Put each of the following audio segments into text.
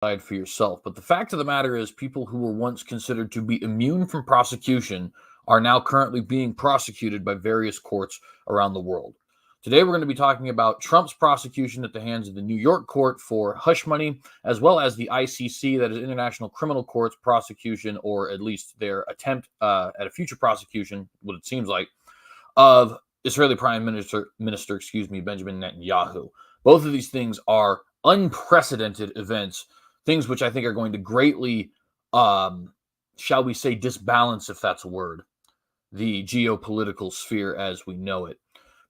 for yourself. But the fact of the matter is, people who were once considered to be immune from prosecution are now currently being prosecuted by various courts around the world. Today, we're going to be talking about Trump's prosecution at the hands of the New York court for hush money, as well as the ICC, that is International Criminal Court's prosecution, or at least their attempt at a future prosecution, what it seems like, of Israeli Prime Minister, Benjamin Netanyahu. Both of these things are unprecedented events, things which I think are going to greatly, shall we say, disbalance, if that's a word, the geopolitical sphere as we know it.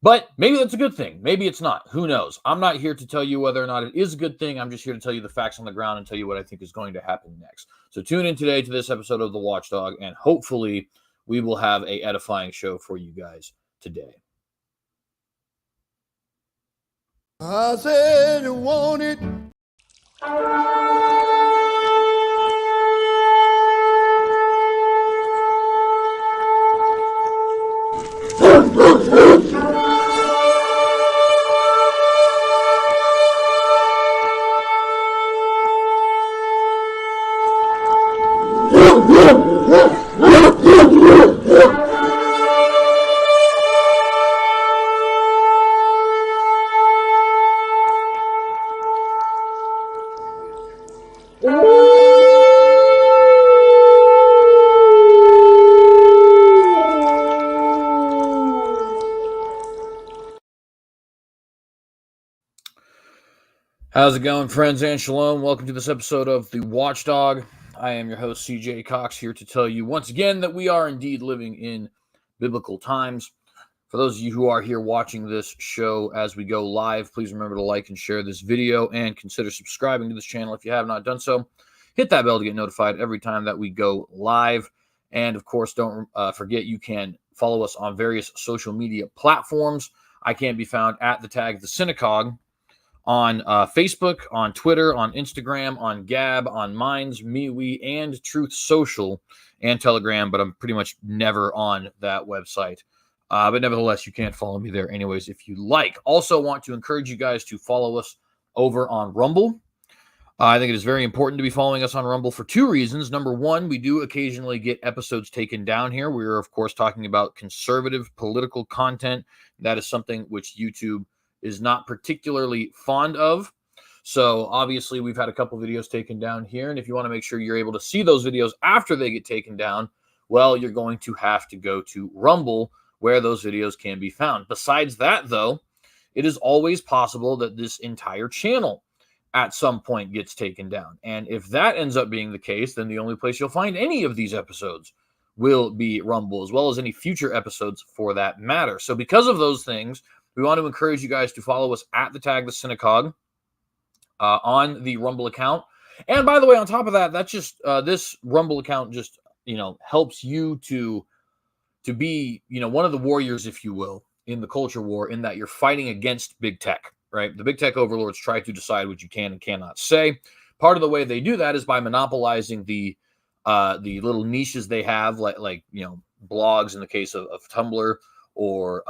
But maybe that's a good thing. Maybe it's not. Who knows? I'm not here to tell you whether or not it is a good thing. I'm just here to tell you the facts on the ground and tell you what I think is going to happen next. So tune in today to this episode of The Watchdog, and hopefully we will have an edifying show for you guys today. I said you want it. How's it going, friends, and shalom? Welcome to this episode of The Watchdog. I am your host, CJ Cox, here to tell you once again that we are indeed living in biblical times. For those of you who are here watching this show as we go live, please remember to like and share this video and consider subscribing to this channel if you have not done so. Hit that bell to get notified every time that we go live. And, of course, don't forget you can follow us on various social media platforms. I can be found at TheCynicogue on Facebook, on Twitter, on Instagram, on Gab, on Minds, MeWe, and Truth Social, and Telegram, but I'm pretty much never on that website. But nevertheless, you can follow me there anyways if you like. Also want to encourage you guys to follow us over on Rumble. I think it is very important to be following us on Rumble for two reasons. Number one, we do occasionally get episodes taken down here. We are, of course, talking about conservative political content. That is something which YouTube is not particularly fond of. So obviously we've had a couple videos taken down here. And if you want to make sure you're able to see those videos after they get taken down, well, you're going to have to go to Rumble where those videos can be found. Besides that, though, it is always possible that this entire channel at some point gets taken down. And if that ends up being the case, then the only place you'll find any of these episodes will be Rumble, as well as any future episodes for that matter. So because of those things, we want to encourage you guys to follow us at TheCynicogue on the Rumble account. And by the way, on top of that, that's just this Rumble account just, helps you to be, one of the warriors, if you will, in the culture war, in that you're fighting against big tech, right? The big tech overlords try to decide what you can and cannot say. Part of the way they do that is by monopolizing the little niches they have, like blogs in the case of Tumblr, or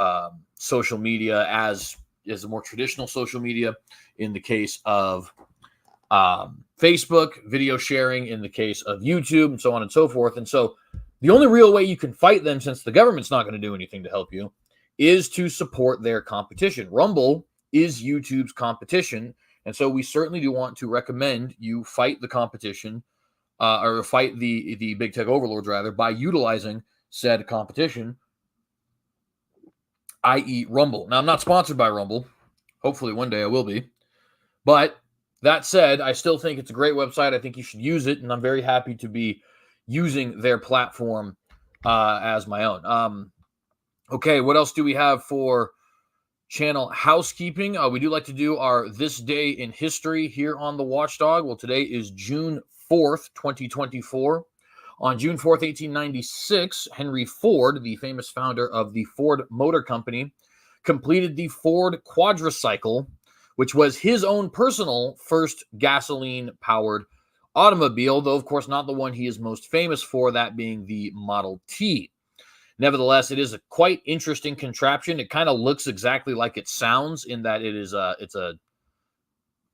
social media as a more traditional social media in the case of Facebook, video sharing in the case of YouTube, and so on and so forth. And so the only real way you can fight them, since the government's not going to do anything to help you, is to support their competition. Rumble is YouTube's competition, and so we certainly do want to recommend you fight the competition, or fight the big tech overlords, rather, by utilizing said competition, i.e. Rumble. Now, I'm not sponsored by Rumble. Hopefully one day I will be. But that said, I still think it's a great website. I think you should use it, and I'm very happy to be using their platform as my own. Okay, what else do we have for channel housekeeping? We do like to do our This Day in History here on The Watchdog. Well, today is June 4th, 2024. On June 4th, 1896, Henry Ford, the famous founder of the Ford Motor Company, completed the Ford Quadricycle, which was his own personal first gasoline-powered automobile, though, of course, not the one he is most famous for, that being the Model T. Nevertheless, it is a quite interesting contraption. It kind of looks exactly like it sounds, in that it's a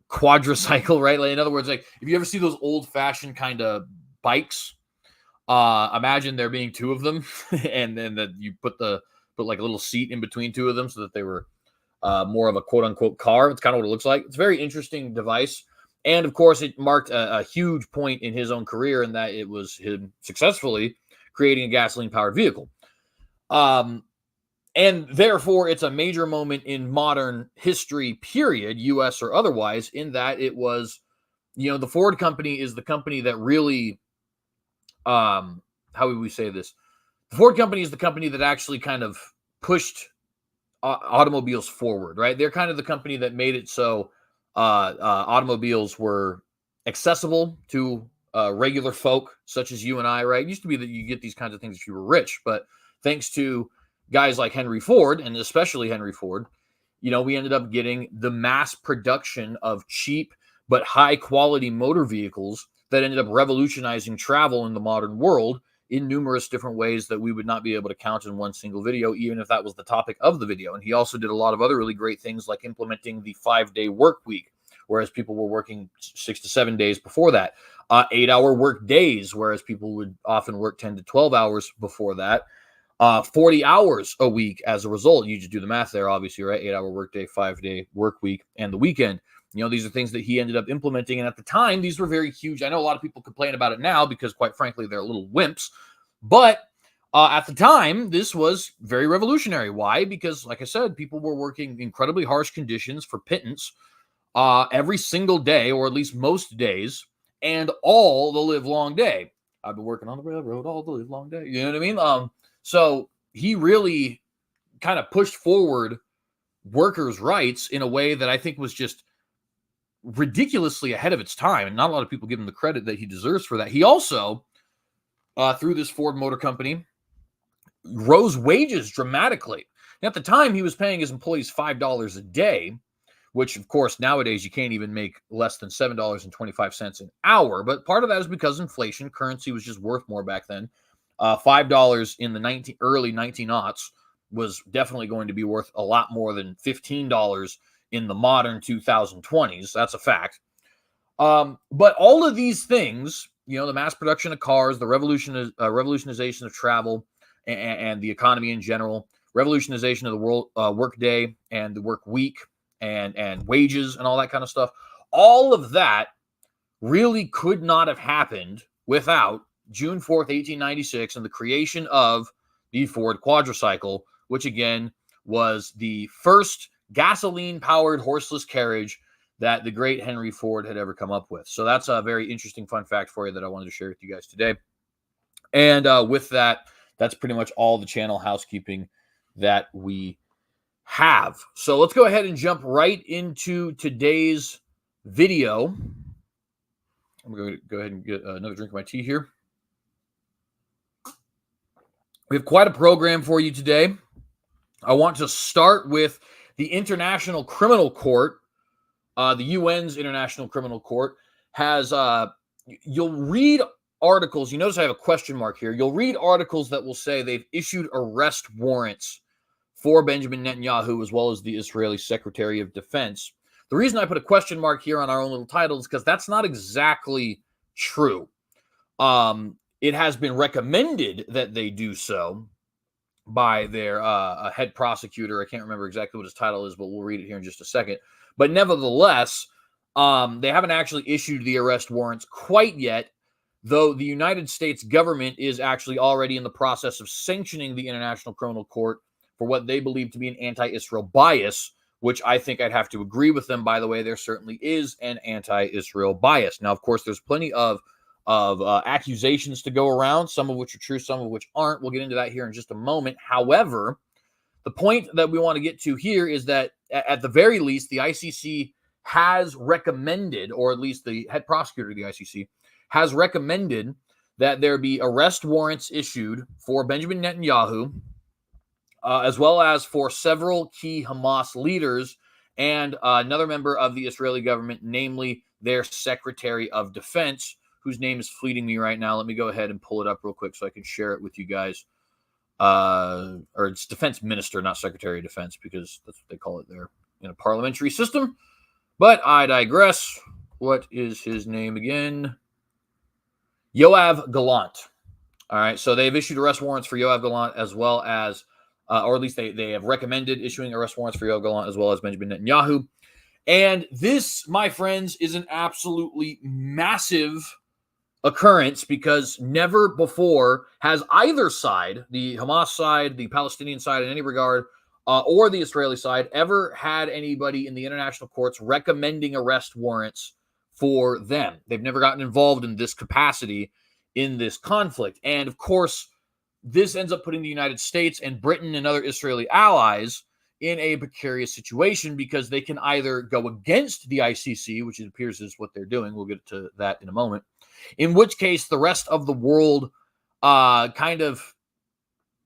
quadricycle, right? Like, in other words, like if you ever see those old-fashioned kind of bikes, imagine there being two of them, and then that you put like a little seat in between two of them so that they were more of a quote-unquote car. It's kind of what it looks like. It's a very interesting device. And, of course, it marked a huge point in his own career in that it was him successfully creating a gasoline-powered vehicle. And therefore, it's a major moment in modern history, period, U.S. or otherwise, in that it was, the Ford company is the company that really, how would we say this? The Ford company is the company that actually kind of pushed automobiles forward, right? They're kind of the company that made it so automobiles were accessible to regular folk such as you and I, right? It used to be that you get these kinds of things if you were rich, but thanks to guys like Henry Ford, and especially Henry Ford, we ended up getting the mass production of cheap but high quality motor vehicles that ended up revolutionizing travel in the modern world in numerous different ways that we would not be able to count in one single video, even if that was the topic of the video. And he also did a lot of other really great things, like implementing the 5-day work week, whereas people were working 6 to 7 days before that. 8-hour work days, whereas people would often work 10 to 12 hours before that. 40 hours a week as a result. You just do the math there, obviously, right? 8-hour workday, 5-day work week, and the weekend. These are things that he ended up implementing. And at the time, these were very huge. I know a lot of people complain about it now because, quite frankly, they're little wimps. But at the time, this was very revolutionary. Why? Because, like I said, people were working incredibly harsh conditions for pittance every single day, or at least most days, and all the live long day. I've been working on the railroad all the live long day. You know what I mean? So he really kind of pushed forward workers' rights in a way that I think was just ridiculously ahead of its time, and not a lot of people give him the credit that he deserves for that. He also, through this Ford Motor Company, rose wages dramatically. At the time, he was paying his employees $5 a day, which, of course, nowadays you can't even make less than $7.25 an hour. But part of that is because inflation. Currency was just worth more back then. $5 in the early 1900s was definitely going to be worth a lot more than $15 in the modern 2020s. That's a fact. But all of these things, the mass production of cars, the revolutionization of travel and the economy in general, revolutionization of the world work day and the work week and wages and all that kind of stuff, all of that really could not have happened without June 4th, 1896, and the creation of the Ford quadricycle, which again was the first gasoline-powered horseless carriage that the great Henry Ford had ever come up with. So that's a very interesting fun fact for you that I wanted to share with you guys today. And with that, that's pretty much all the channel housekeeping that we have. So let's go ahead and jump right into today's video. I'm going to go ahead and get another drink of my tea here. We have quite a program for you today. I want to start with the International Criminal Court. The UN's International Criminal Court has, you'll read articles. You notice I have a question mark here. You'll read articles that will say they've issued arrest warrants for Benjamin Netanyahu, as well as the Israeli Secretary of Defense. The reason I put a question mark here on our own little title is because that's not exactly true. It has been recommended that they do so by their head prosecutor. I can't remember exactly what his title is, but we'll read it here in just a second. But nevertheless, they haven't actually issued the arrest warrants quite yet, though the United States government is actually already in the process of sanctioning the International Criminal Court for what they believe to be an anti-Israel bias, which I think I'd have to agree with them. By the way, there certainly is an anti-Israel bias. Now, of course, there's plenty of accusations to go around, some of which are true, some of which aren't. We'll get into that here in just a moment. However, the point that we want to get to here is that at the very least, the ICC has recommended, or at least the head prosecutor of the ICC has recommended, that there be arrest warrants issued for Benjamin Netanyahu, as well as for several key Hamas leaders and another member of the Israeli government, namely their Secretary of Defense, whose name is fleeting me right now. Let me go ahead and pull it up real quick so I can share it with you guys. Or it's Defense Minister, not Secretary of Defense, because that's what they call it there in a parliamentary system. But I digress. What is his name again? Yoav Gallant. All right, so they've issued arrest warrants for Yoav Gallant as well as, or at least they have recommended issuing arrest warrants for Yoav Gallant as well as Benjamin Netanyahu. And this, my friends, is an absolutely massive occurrence because never before has either side, the Hamas side, the Palestinian side in any regard, or the Israeli side, ever had anybody in the international courts recommending arrest warrants for them. They've never gotten involved in this capacity in this conflict. And of course, this ends up putting the United States and Britain and other Israeli allies in a precarious situation because they can either go against the ICC, which it appears is what they're doing. We'll get to that in a moment. In which case, the rest of the world kind of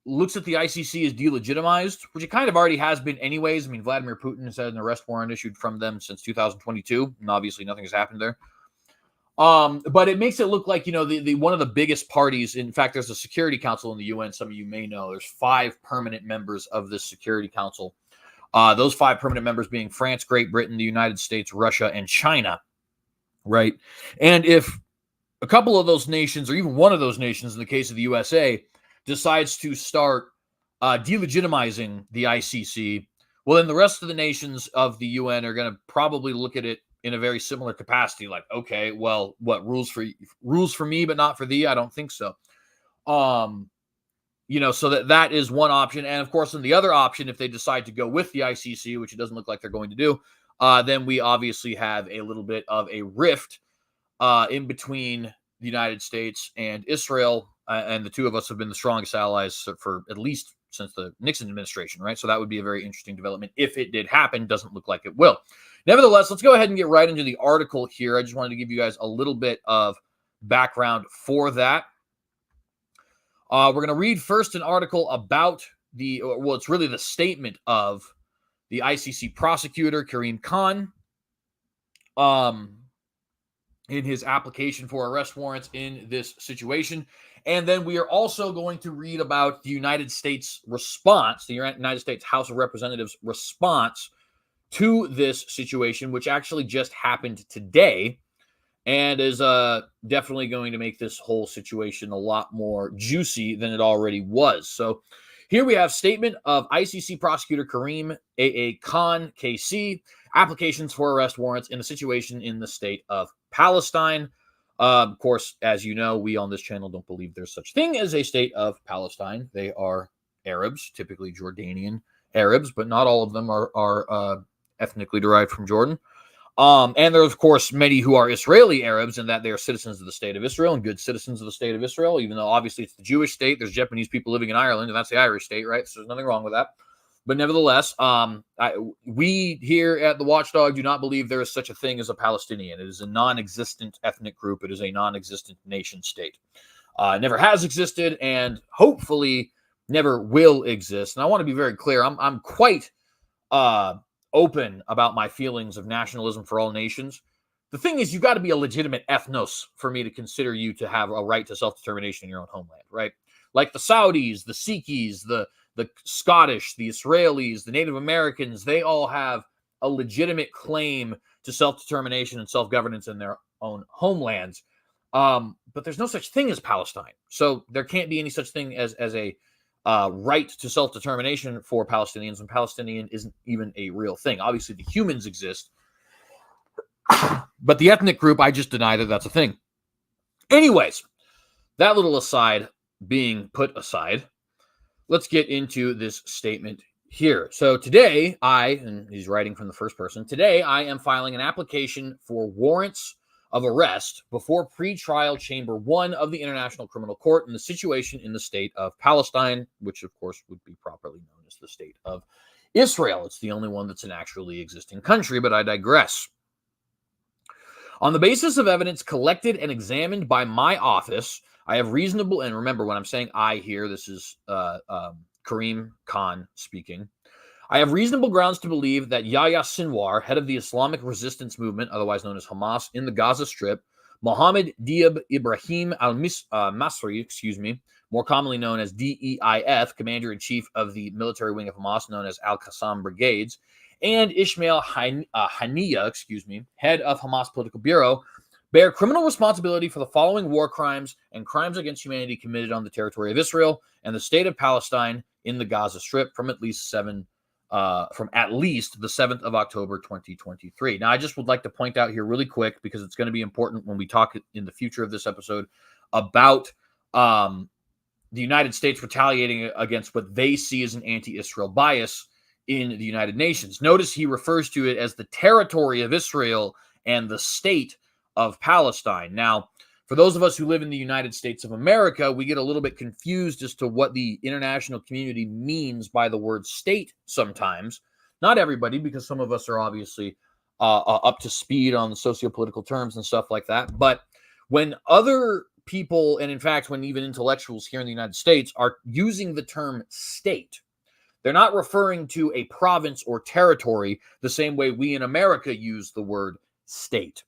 looks at the ICC as delegitimized, which it kind of already has been anyways. I mean, Vladimir Putin has had an arrest warrant issued from them since 2022, and obviously nothing has happened there. But it makes it look like, the one of the biggest parties. In fact, there's a Security Council in the UN. Some of you may know there's 5 permanent members of this Security Council. Those 5 permanent members being France, Great Britain, the United States, Russia, and China. Right. And if a couple of those nations, or even one of those nations, in the case of the USA, decides to start delegitimizing the ICC, well, then the rest of the nations of the UN are going to probably look at it in a very similar capacity. Like, okay, well, what rules for me, but not for thee? I don't think so. So that is one option. And of course, in the other option, if they decide to go with the ICC, which it doesn't look like they're going to do, then we obviously have a little bit of a rift in between the United States and Israel. And the two of us have been the strongest allies for at least since the Nixon administration, right? So that would be a very interesting development if it did happen. Doesn't look like it will. Nevertheless, let's go ahead and get right into the article here. I just wanted to give you guys a little bit of background for that. We're going to read first an article about it's really the statement of the ICC prosecutor, Karim Khan, in his application for arrest warrants in this situation. And then we are also going to read about the United States response, the United States House of Representatives response to this situation, which actually just happened today and is definitely going to make this whole situation a lot more juicy than it already was. So here we have statement of ICC prosecutor Karim A.A. Khan, KC, applications for arrest warrants in a situation in the state of Palestine. Of course, as you know, we on this channel don't believe there's such thing as a state of Palestine. They are Arabs, typically Jordanian Arabs, but not all of them are ethnically derived from Jordan. And there are, of course, many who are Israeli Arabs in that they are citizens of the state of Israel and good citizens of the state of Israel, even though obviously it's the Jewish state. There's Japanese people living in Ireland, and that's the Irish state, right? So there's nothing wrong with that. But nevertheless, we here at the Watchdog do not believe there is such a thing as a Palestinian. It is a non-existent ethnic group. It is a non-existent nation state. It never has existed and hopefully never will exist. And I want to be very clear. I'm quite open about my feelings of nationalism for all nations. The thing is, you've got to be a legitimate ethnos for me to consider you to have a right to self-determination in your own homeland, right? Like the Saudis, the Sikhis, the Scottish, the Israelis, the Native Americans, they all have a legitimate claim to self-determination and self-governance in their own homelands. But there's no such thing as Palestine. So there can't be any such thing as a right to self-determination for Palestinians, and Palestinian isn't even a real thing. Obviously, the humans exist, but the ethnic group, I just deny that that's a thing. Anyways, that little aside being put aside, let's get into this statement here. So today, and he's writing from the first person, today I am filing an application for warrants of arrest before pretrial chamber 1 of the International Criminal Court in the situation in the state of Palestine, which of course would be properly known as the state of Israel. It's the only one that's an actually existing country, but I digress. On the basis of evidence collected and examined by my office, I have reasonable, and remember when I'm saying I here, this is Karim Khan speaking. I have reasonable grounds to believe that Yahya Sinwar, head of the Islamic Resistance Movement, otherwise known as Hamas, in the Gaza Strip, Mohammed Diab Ibrahim al-Masri, more commonly known as DEIF, commander-in-chief of the military wing of Hamas, known as Al-Qassam Brigades, and Ismail Haniyeh, head of Hamas political bureau, bear criminal responsibility for the following war crimes and crimes against humanity committed on the territory of Israel and the state of Palestine in the Gaza Strip from at least the 7th of October 2023. Now, I just would like to point out here really quick, because it's going to be important when we talk in the future of this episode about the United States retaliating against what they see as an anti-Israel bias in the United Nations. Notice he refers to it as the territory of Israel and the state of Palestine. Now, for those of us who live in the United States of America, we get a little bit confused as to what the international community means by the word state sometimes. Not everybody, because some of us are obviously up to speed on the sociopolitical terms and stuff like that. But when other people, and in fact, when even intellectuals here in the United States are using the term state, they're not referring to a province or territory the same way we in America use the word state.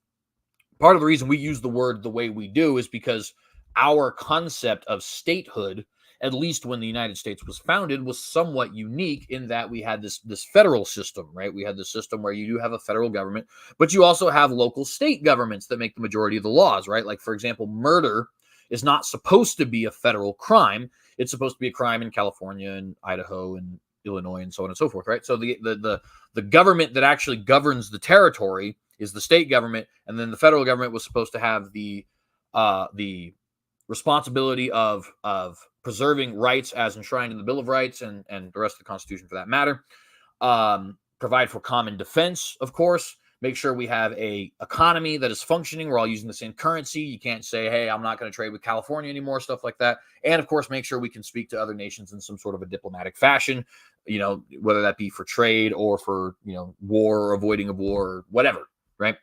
Part of the reason we use the word the way we do is because our concept of statehood, at least when the United States was founded, was somewhat unique in that we had this federal system, right? We had this system where you do have a federal government, but you also have local state governments that make the majority of the laws, right? Like, for example, murder is not supposed to be a federal crime. It's supposed to be a crime in California and Idaho and Illinois and so on and so forth, right? So the government that actually governs the territory is the state government, and then the federal government was supposed to have the responsibility of preserving rights as enshrined in the Bill of Rights and the rest of the Constitution for that matter. Provide for common defense, of course. Make sure we have a economy that is functioning. We're all using the same currency. You can't say, hey, I'm not going to trade with California anymore, stuff like that. And of course, make sure we can speak to other nations in some sort of a diplomatic fashion, whether that be for trade or for, war or avoiding of war or whatever, right?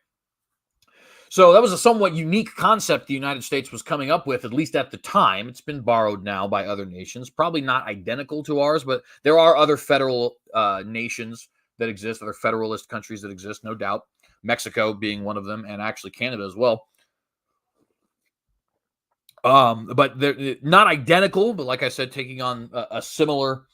So that was a somewhat unique concept the United States was coming up with, at least at the time. It's been borrowed now by other nations, probably not identical to ours, but there are other federal nations that exist, other federalist countries that exist, no doubt. Mexico being one of them, and actually Canada as well. But they're not identical, but like I said, taking on a similar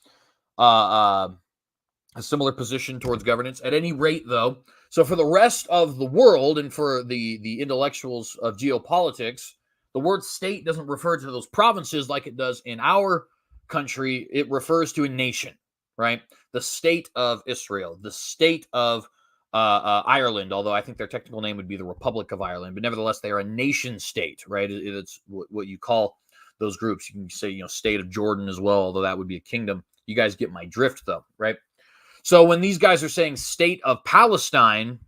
position towards governance. At any rate, though, so for the rest of the world and for the intellectuals of geopolitics, the word state doesn't refer to those provinces like it does in our country. It refers to a nation, right? The state of Israel, the state of Ireland, although I think their technical name would be the Republic of Ireland, but nevertheless, they are a nation state, right? It's what you call those groups. You can say, state of Jordan as well, although that would be a kingdom. You guys get my drift, though, right? So when these guys are saying state of Palestine,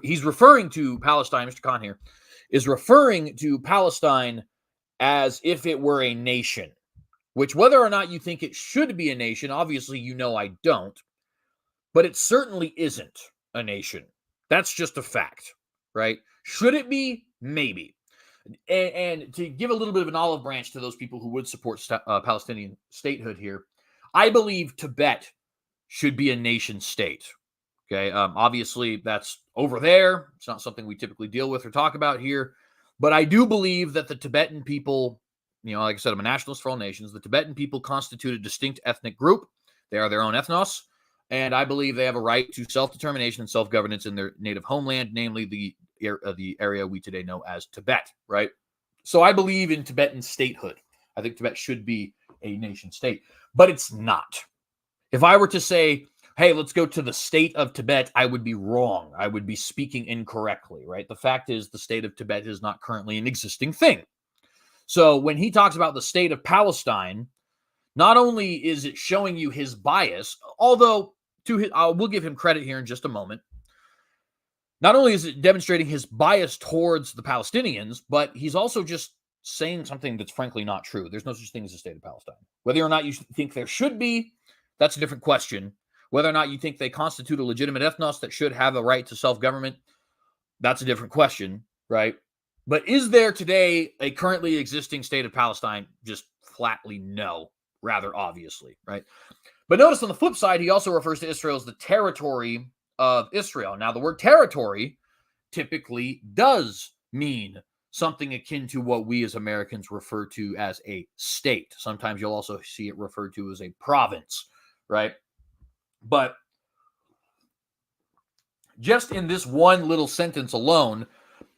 he's referring to Palestine, Mr. Khan here, is referring to Palestine as if it were a nation, which whether or not you think it should be a nation, obviously I don't, but it certainly isn't a nation. That's just a fact, right? Should it be? Maybe. And to give a little bit of an olive branch to those people who would support Palestinian statehood here, I believe Tibet should be a nation state. Okay. Obviously, that's over there. It's not something we typically deal with or talk about here. But I do believe that the Tibetan people, like I said, I'm a nationalist for all nations. The Tibetan people constitute a distinct ethnic group. They are their own ethnos. And I believe they have a right to self-determination and self-governance in their native homeland, namely the area we today know as Tibet, right? So I believe in Tibetan statehood. I think Tibet should be a nation state, but it's not. If I were to say, hey, let's go to the state of Tibet, I would be wrong. I would be speaking incorrectly, right? The fact is the state of Tibet is not currently an existing thing. So when he talks about the state of Palestine, not only is it showing you his bias, although we'll give him credit here in just a moment. Not only is it demonstrating his bias towards the Palestinians, but he's also just saying something that's frankly not true. There's no such thing as a state of Palestine. Whether or not you think there should be, that's a different question. Whether or not you think they constitute a legitimate ethnos that should have a right to self-government, that's a different question, right? But is there today a currently existing state of Palestine? Just flatly no, rather obviously, right? But notice on the flip side, he also refers to Israel as the territory of Israel. Now, the word territory typically does mean something akin to what we as Americans refer to as a state. Sometimes you'll also see it referred to as a province, right? But Just in this one little sentence alone,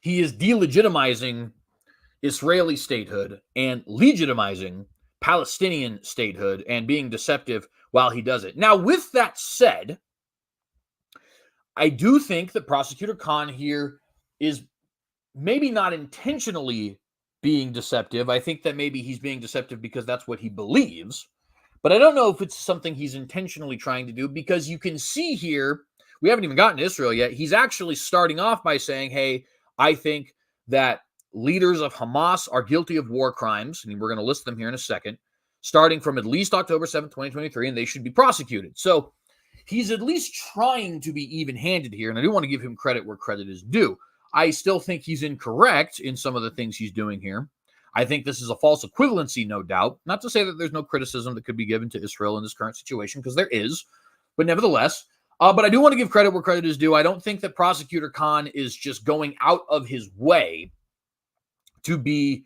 he is delegitimizing Israeli statehood and legitimizing Palestinian statehood and being deceptive while he does it. Now, with that said, I do think that Prosecutor Khan here is maybe not intentionally being deceptive. I think that maybe he's being deceptive because that's what he believes. But I don't know if it's something he's intentionally trying to do, because you can see here, we haven't even gotten to Israel yet. He's actually starting off by saying, hey, I think that leaders of Hamas are guilty of war crimes, and we're going to list them here in a second, starting from at least October 7th, 2023, and they should be prosecuted. So he's at least trying to be even-handed here, and I do want to give him credit where credit is due. I still think he's incorrect in some of the things he's doing here. I think this is a false equivalency, no doubt. Not to say that there's no criticism that could be given to Israel in this current situation, because there is, but nevertheless. But I do want to give credit where credit is due. I don't think that Prosecutor Khan is just going out of his way to be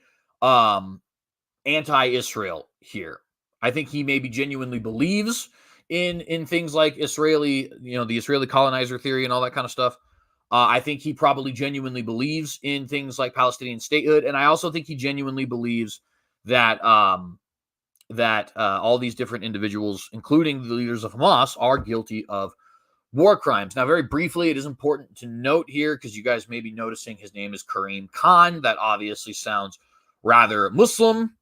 anti-Israel here. I think he maybe genuinely believes in things like the Israeli colonizer theory and all that kind of stuff. I think he probably genuinely believes in things like Palestinian statehood, and I also think he genuinely believes that all these different individuals, including the leaders of Hamas, are guilty of war crimes. Now, very briefly, it is important to note here, because you guys may be noticing his name is Karim Khan. That obviously sounds rather Muslim,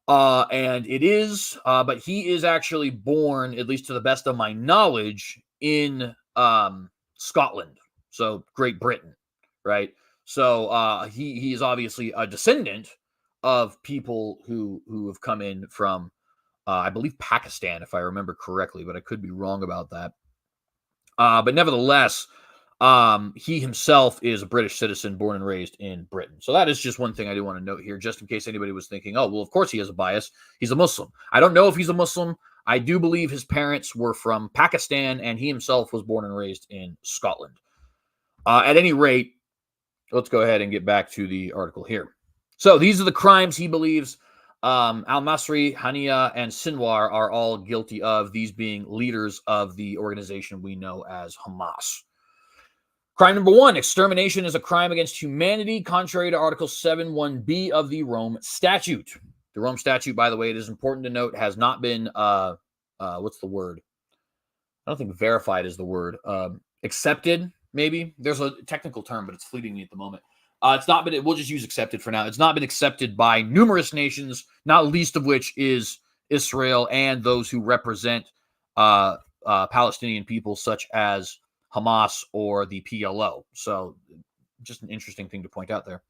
and it is, but he is actually born, at least to the best of my knowledge, in Scotland. So Great Britain, right? So he is obviously a descendant of people who have come in from, I believe, Pakistan, if I remember correctly, but I could be wrong about that. But nevertheless, he himself is a British citizen born and raised in Britain. So that is just one thing I do want to note here, just in case anybody was thinking, oh, well, of course he has a bias. He's a Muslim. I don't know if he's a Muslim. I do believe his parents were from Pakistan, and he himself was born and raised in Scotland. At any rate, let's go ahead and get back to the article here. So these are the crimes he believes Al-Masri, Hania, and Sinwar are all guilty of, these being leaders of the organization we know as Hamas. Crime number 1, extermination is a crime against humanity, contrary to Article 7.1b of the Rome Statute. The Rome Statute, by the way, it is important to note, has not been, what's the word? I don't think verified is the word. Accepted, maybe. There's a technical term, but it's fleeting me at the moment. It's not been, we'll just use accepted for now. It's not been accepted by numerous nations, not least of which is Israel and those who represent Palestinian people such as Hamas or the PLO. So just an interesting thing to point out there.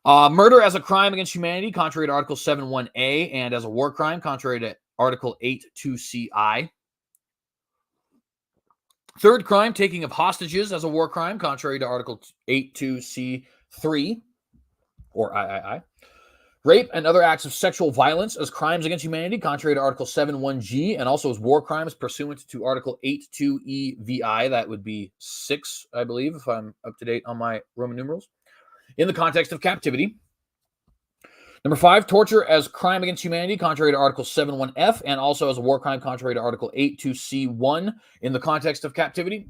Murder as a crime against humanity, contrary to Article 7.1a, and as a war crime, contrary to Article 8.2ci. Third crime, taking of hostages as a war crime, contrary to Article 8.2c3, or III. Rape and other acts of sexual violence as crimes against humanity, contrary to Article 7.1g, and also as war crimes pursuant to Article 8.2e(vi). That would be 6, I believe, if I'm up to date on my Roman numerals, in the context of captivity. Number 5, torture as crime against humanity, contrary to Article 7.1f, and also as a war crime, contrary to Article 8.2c1, in the context of captivity.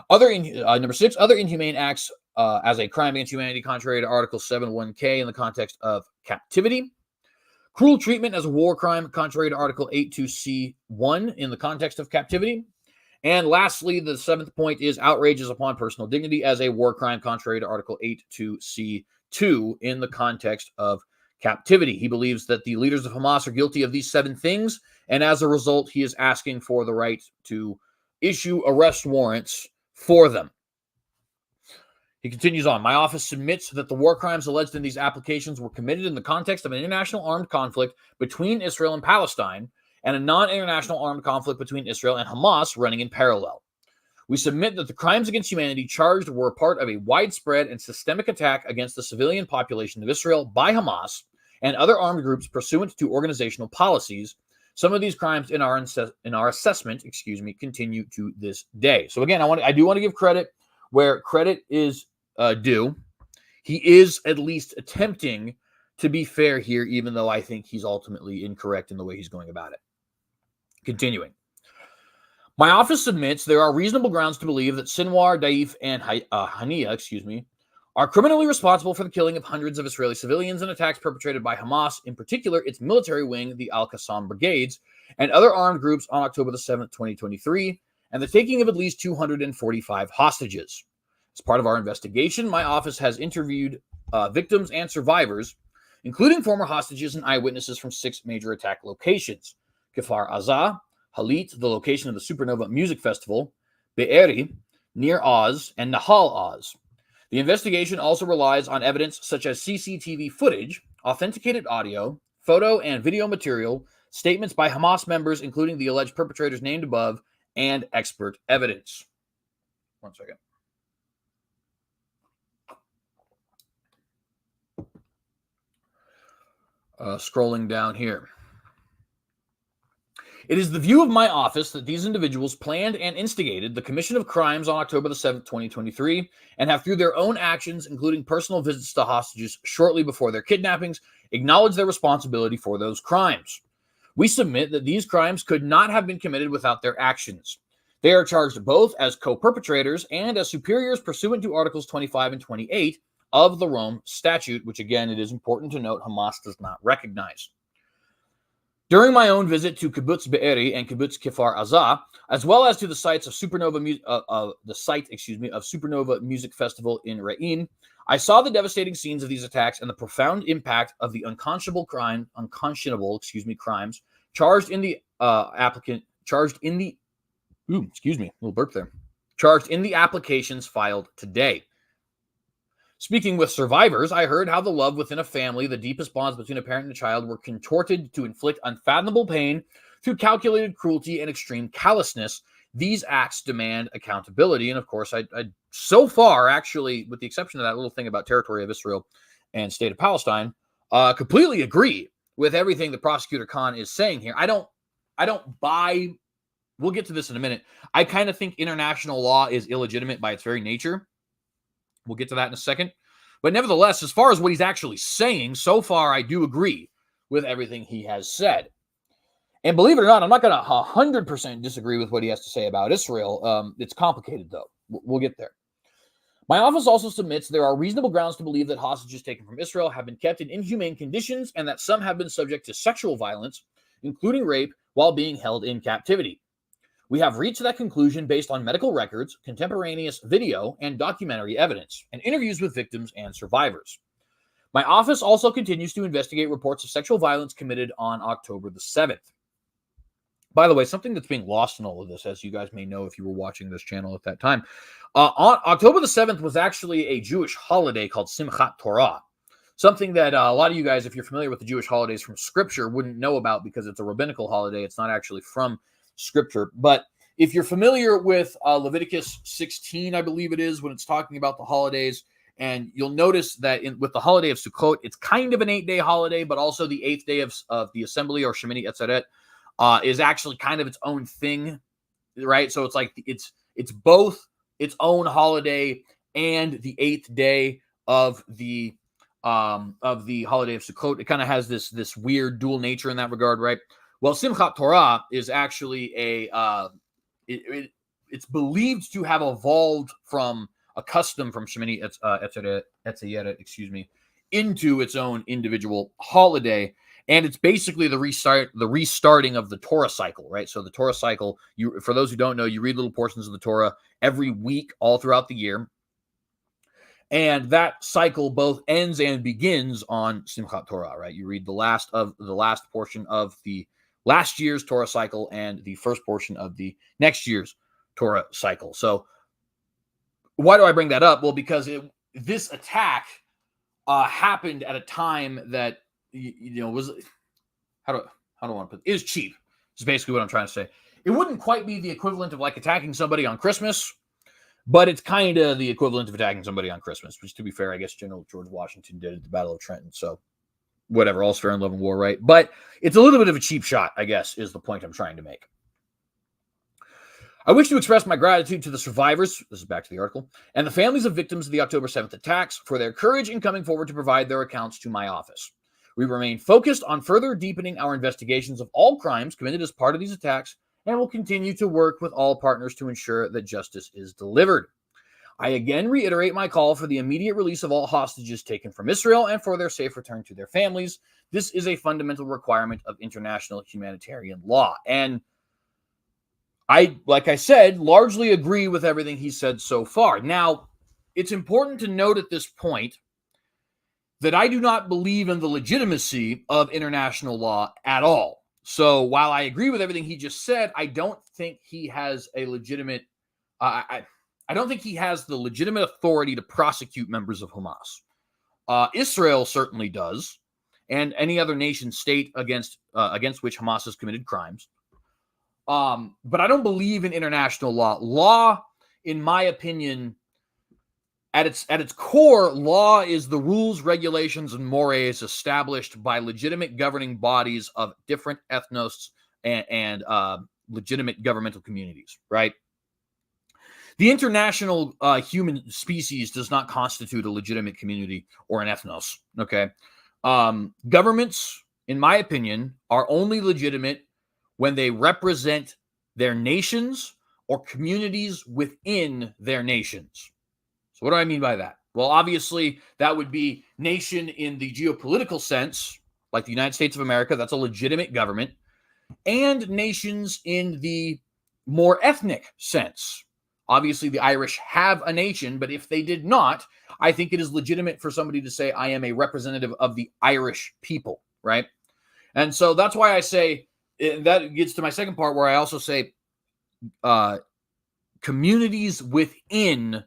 Number 6, other inhumane acts as a crime against humanity, contrary to Article 7.1k, in the context of captivity. Cruel treatment as a war crime, contrary to Article 8.2c1, in the context of captivity. And lastly, the 7th point is outrages upon personal dignity as a war crime, contrary to Article 8.2c2, in the context of captivity. He believes that the leaders of Hamas are guilty of these 7 things, and as a result, he is asking for the right to issue arrest warrants for them. He continues on. My office submits that the war crimes alleged in these applications were committed in the context of an international armed conflict between Israel and Palestine, and a non-international armed conflict between Israel and Hamas running in parallel. We submit that the crimes against humanity charged were part of a widespread and systemic attack against the civilian population of Israel by Hamas and other armed groups pursuant to organizational policies. Some of these crimes in our assessment, continue to this day. So again, I do want to give credit where credit is due. He is at least attempting to be fair here, even though I think he's ultimately incorrect in the way he's going about it. Continuing. My office submits there are reasonable grounds to believe that Sinwar, Daif, and Hania, are criminally responsible for the killing of hundreds of Israeli civilians in attacks perpetrated by Hamas, in particular its military wing, the Al-Qassam Brigades, and other armed groups on October the 7th, 2023, and the taking of at least 245 hostages. As part of our investigation, my office has interviewed victims and survivors, including former hostages and eyewitnesses from 6 major attack locations: Kfar Aza, Halit, the location of the Supernova Music Festival, Be'eri, near Oz, and Nahal Oz. The investigation also relies on evidence such as CCTV footage, authenticated audio, photo and video material, statements by Hamas members, including the alleged perpetrators named above, and expert evidence. One second. Scrolling down here. It is the view of my office that these individuals planned and instigated the commission of crimes on October the 7th, 2023, and have, through their own actions, including personal visits to hostages shortly before their kidnappings, acknowledged their responsibility for those crimes. We submit that these crimes could not have been committed without their actions. They are charged both as co-perpetrators and as superiors pursuant to Articles 25 and 28 of the Rome Statute, which, again, it is important to note Hamas does not recognize. During my own visit to Kibbutz Be'eri and Kibbutz Kfar Aza, as well as to the sites of Supernova Music Festival in Re'in, I saw the devastating scenes of these attacks and the profound impact of the unconscionable crimes charged in the applications filed today. Speaking with survivors, I heard how the love within a family, the deepest bonds between a parent and a child, were contorted to inflict unfathomable pain through calculated cruelty and extreme callousness. These acts demand accountability. And of course, I so far, actually, with the exception of that little thing about territory of Israel and state of Palestine, completely agree with everything the prosecutor Khan is saying here. I don't buy, we'll get to this in a minute. I kind of think international law is illegitimate by its very nature. We'll get to that in a second. But nevertheless, as far as what he's actually saying, so far I do agree with everything he has said. And believe it or not, I'm not going to 100% disagree with what he has to say about Israel. It's complicated, though. We'll get there. My office also submits there are reasonable grounds to believe that hostages taken from Israel have been kept in inhumane conditions and that some have been subject to sexual violence, including rape, while being held in captivity. We have reached that conclusion based on medical records, contemporaneous video, and documentary evidence, and interviews with victims and survivors. My office also continues to investigate reports of sexual violence committed on October the 7th. By the way, something that's being lost in all of this, as you guys may know if you were watching this channel at that time, on October the 7th was actually a Jewish holiday called Simchat Torah, something that a lot of you guys, if you're familiar with the Jewish holidays from Scripture, wouldn't know about because it's a rabbinical holiday. It's not actually from Scripture. But if you're familiar with Leviticus 16, I believe it is, when it's talking about the holidays, and you'll notice that with the holiday of Sukkot, it's kind of an 8-day holiday, but also the 8th day of the assembly, or Shemini Atzeret, is actually kind of its own thing, right? So it's like it's both its own holiday and the 8th day of the holiday of Sukkot. It kind of has this weird dual nature in that regard, right? Well, Simchat Torah is actually it's believed to have evolved from a custom from Shemini Atzeret, into its own individual holiday. And it's basically the restarting of the Torah cycle, right? So the Torah cycle, for those who don't know, you read little portions of the Torah every week all throughout the year. And that cycle both ends and begins on Simchat Torah, right? You read the last portion of the last year's Torah cycle and the first portion of the next year's Torah cycle. So why do I bring that up? Well, because this attack happened at a time that was, how do I want to put it? Is cheap. Is basically what I'm trying to say. It wouldn't quite be the equivalent of like attacking somebody on Christmas, but it's kind of the equivalent of attacking somebody on Christmas, which, to be fair, I guess General George Washington did at the Battle of Trenton. So whatever, all's fair in love and war, right? But it's a little bit of a cheap shot, I guess, is the point I'm trying to make. I wish to express my gratitude to the survivors, this is back to the article, and the families of victims of the October 7th attacks for their courage in coming forward to provide their accounts to my office. We remain focused on further deepening our investigations of all crimes committed as part of these attacks and will continue to work with all partners to ensure that justice is delivered. I again reiterate my call for the immediate release of all hostages taken from Israel and for their safe return to their families. This is a fundamental requirement of international humanitarian law. And I, like I said, largely agree with everything he said so far. Now, it's important to note at this point that I do not believe in the legitimacy of international law at all. So while I agree with everything he just said, I don't think he has a legitimate, I don't think he has the legitimate authority to prosecute members of Hamas. Israel certainly does, and any other nation state against which Hamas has committed crimes. But I don't believe in international law. Law, in my opinion, at its core, law is the rules, regulations, and mores established by legitimate governing bodies of different ethnos and legitimate governmental communities, right? The international human species does not constitute a legitimate community or an ethnos, okay? Governments, in my opinion, are only legitimate when they represent their nations or communities within their nations. So what do I mean by that? Well, obviously, that would be nation in the geopolitical sense, like the United States of America. That's a legitimate government. And nations in the more ethnic sense. Obviously, the Irish have a nation, but if they did not, I think it is legitimate for somebody to say, I am a representative of the Irish people, right? And so that's why I say, that gets to my second part, where I also say communities within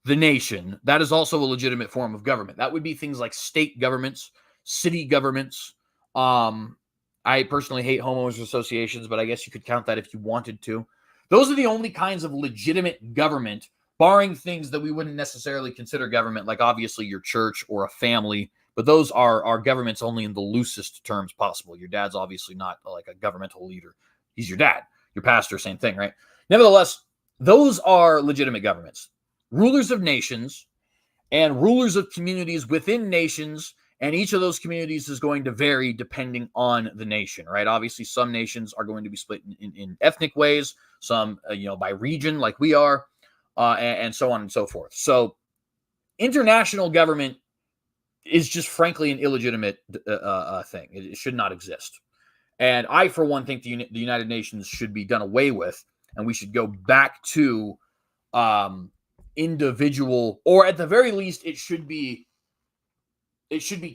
the nation, that is also a legitimate form of government. That would be things like state governments, city governments. I personally hate homeowners associations, but I guess you could count that if you wanted to. Those are the only kinds of legitimate government, barring things that we wouldn't necessarily consider government, like obviously your church or a family, but those are governments only in the loosest terms possible. Your dad's obviously not like a governmental leader. He's your dad. Your pastor, same thing, right? Nevertheless, those are legitimate governments. Rulers of nations and rulers of communities within nations, and each of those communities is going to vary depending on the nation, right? Obviously, some nations are going to be split in ethnic ways, some, by region like we are, and so on and so forth. So international government is just frankly an illegitimate thing. It should not exist. And I, for one, think the United Nations should be done away with, and we should go back to individual, or at the very least, it should be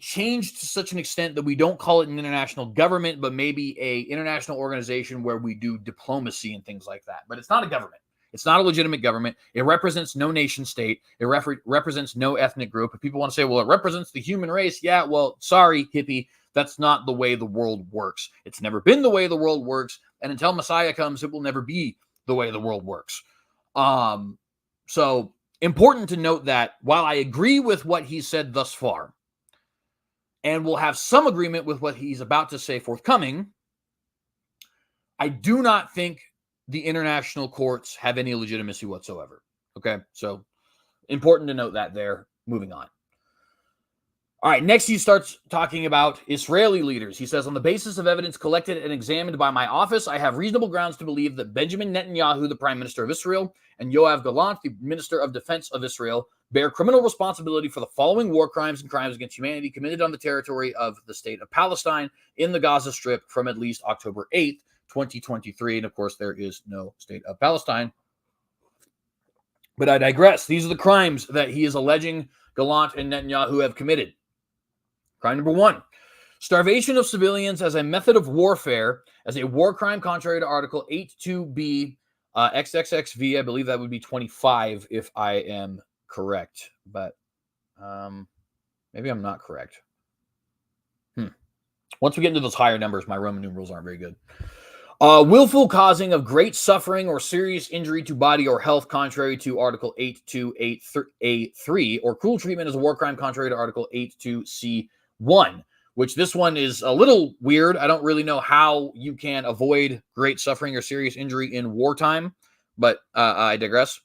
changed to such an extent that we don't call it an international government, but maybe a international organization where we do diplomacy and things like that. But it's not a government. It's not a legitimate government. It represents no nation state. It represents no ethnic group. If people want to say, well, it represents the human race. Yeah, well, sorry, hippie. That's not the way the world works. It's never been the way the world works. And until Messiah comes, it will never be the way the world works. So important to note that while I agree with what he said thus far, and will have some agreement with what he's about to say forthcoming, I do not think the international courts have any legitimacy whatsoever. Okay, so important to note that there. Moving on. All right, next he starts talking about Israeli leaders. He says, on the basis of evidence collected and examined by my office, I have reasonable grounds to believe that Benjamin Netanyahu, the Prime Minister of Israel, and Yoav Gallant, the Minister of Defense of Israel, bear criminal responsibility for the following war crimes and crimes against humanity committed on the territory of the state of Palestine in the Gaza Strip from at least October 8th, 2023. And of course, there is no state of Palestine. But I digress. These are the crimes that he is alleging Gallant and Netanyahu have committed. Crime number 1, starvation of civilians as a method of warfare as a war crime contrary to Article 82B XXXV. I believe that would be 25 if I am correct, but maybe I'm not correct. Once we get into those higher numbers, my Roman numerals aren't very good. Willful causing of great suffering or serious injury to body or health contrary to Article 82A3, or cruel treatment as a war crime contrary to Article 82C1, which this one is a little weird. I don't really know how you can avoid great suffering or serious injury in wartime, but I digress.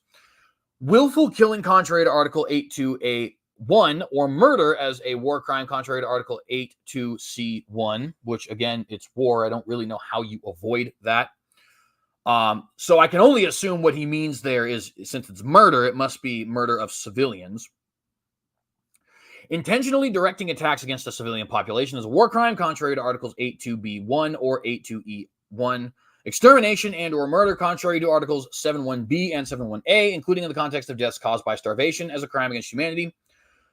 Willful killing contrary to Article 82A1, or murder as a war crime contrary to Article 82C1, which again, it's war. I don't really know how you avoid that. So I can only assume what he means there is, since it's murder, it must be murder of civilians. Intentionally directing attacks against the civilian population is a war crime, contrary to Articles 82B1 or 82E1. Extermination and or murder, contrary to Articles 71B and 71A, including in the context of deaths caused by starvation, as a crime against humanity.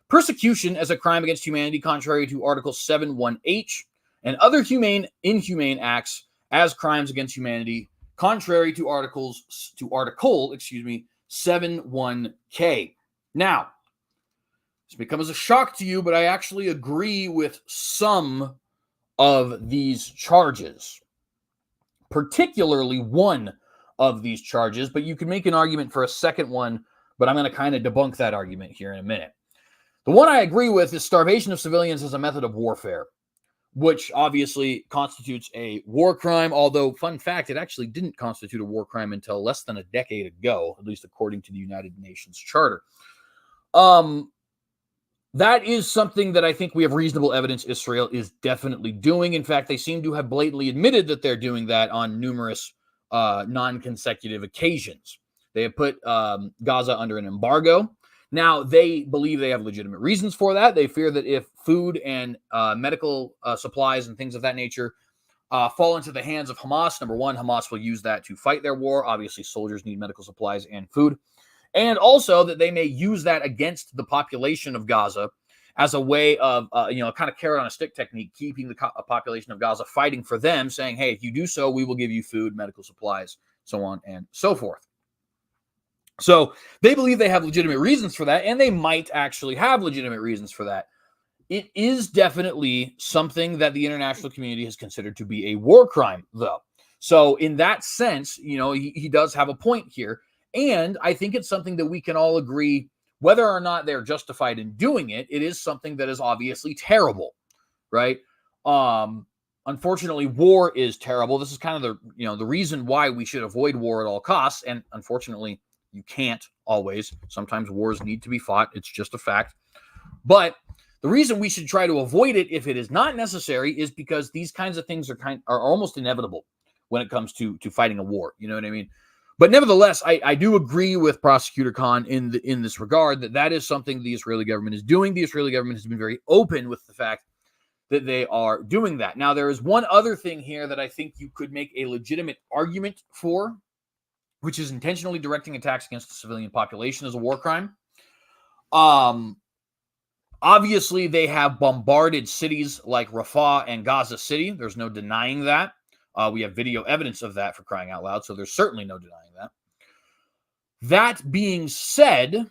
Persecution as a crime against humanity, contrary to Article 71H, and other inhumane acts as crimes against humanity, contrary to Article 71K. Now, this may come as a shock to you, but I actually agree with some of these charges, particularly one of these charges, but you can make an argument for a second one, but I'm going to kind of debunk that argument here in a minute. The one I agree with is starvation of civilians as a method of warfare, which obviously constitutes a war crime, although, fun fact, it actually didn't constitute a war crime until less than a decade ago, at least according to the United Nations Charter. That is something that I think we have reasonable evidence Israel is definitely doing. In fact, they seem to have blatantly admitted that they're doing that on numerous non-consecutive occasions. They have put Gaza under an embargo. Now, they believe they have legitimate reasons for that. They fear that if food and medical supplies and things of that nature fall into the hands of Hamas, number one, Hamas will use that to fight their war. Obviously, soldiers need medical supplies and food. And also that they may use that against the population of Gaza as a way of, kind of carrot on a stick technique, keeping the population of Gaza fighting for them, saying, hey, if you do so, we will give you food, medical supplies, so on and so forth. So they believe they have legitimate reasons for that, and they might actually have legitimate reasons for that. It is definitely something that the international community has considered to be a war crime, though. So in that sense, he does have a point here. And I think it's something that we can all agree, whether or not they're justified in doing it, it is something that is obviously terrible, right? Unfortunately, war is terrible. This is kind of the reason why we should avoid war at all costs. And unfortunately, you can't always. Sometimes wars need to be fought. It's just a fact. But the reason we should try to avoid it if it is not necessary is because these kinds of things are almost inevitable when it comes to fighting a war. You know what I mean? But nevertheless, I do agree with Prosecutor Khan in this regard that is something the Israeli government is doing. The Israeli government has been very open with the fact that they are doing that. Now, there is one other thing here that I think you could make a legitimate argument for, which is intentionally directing attacks against the civilian population as a war crime. Obviously, they have bombarded cities like Rafah and Gaza City. There's no denying that. We have video evidence of that, for crying out loud, so there's certainly no denying that. That being said,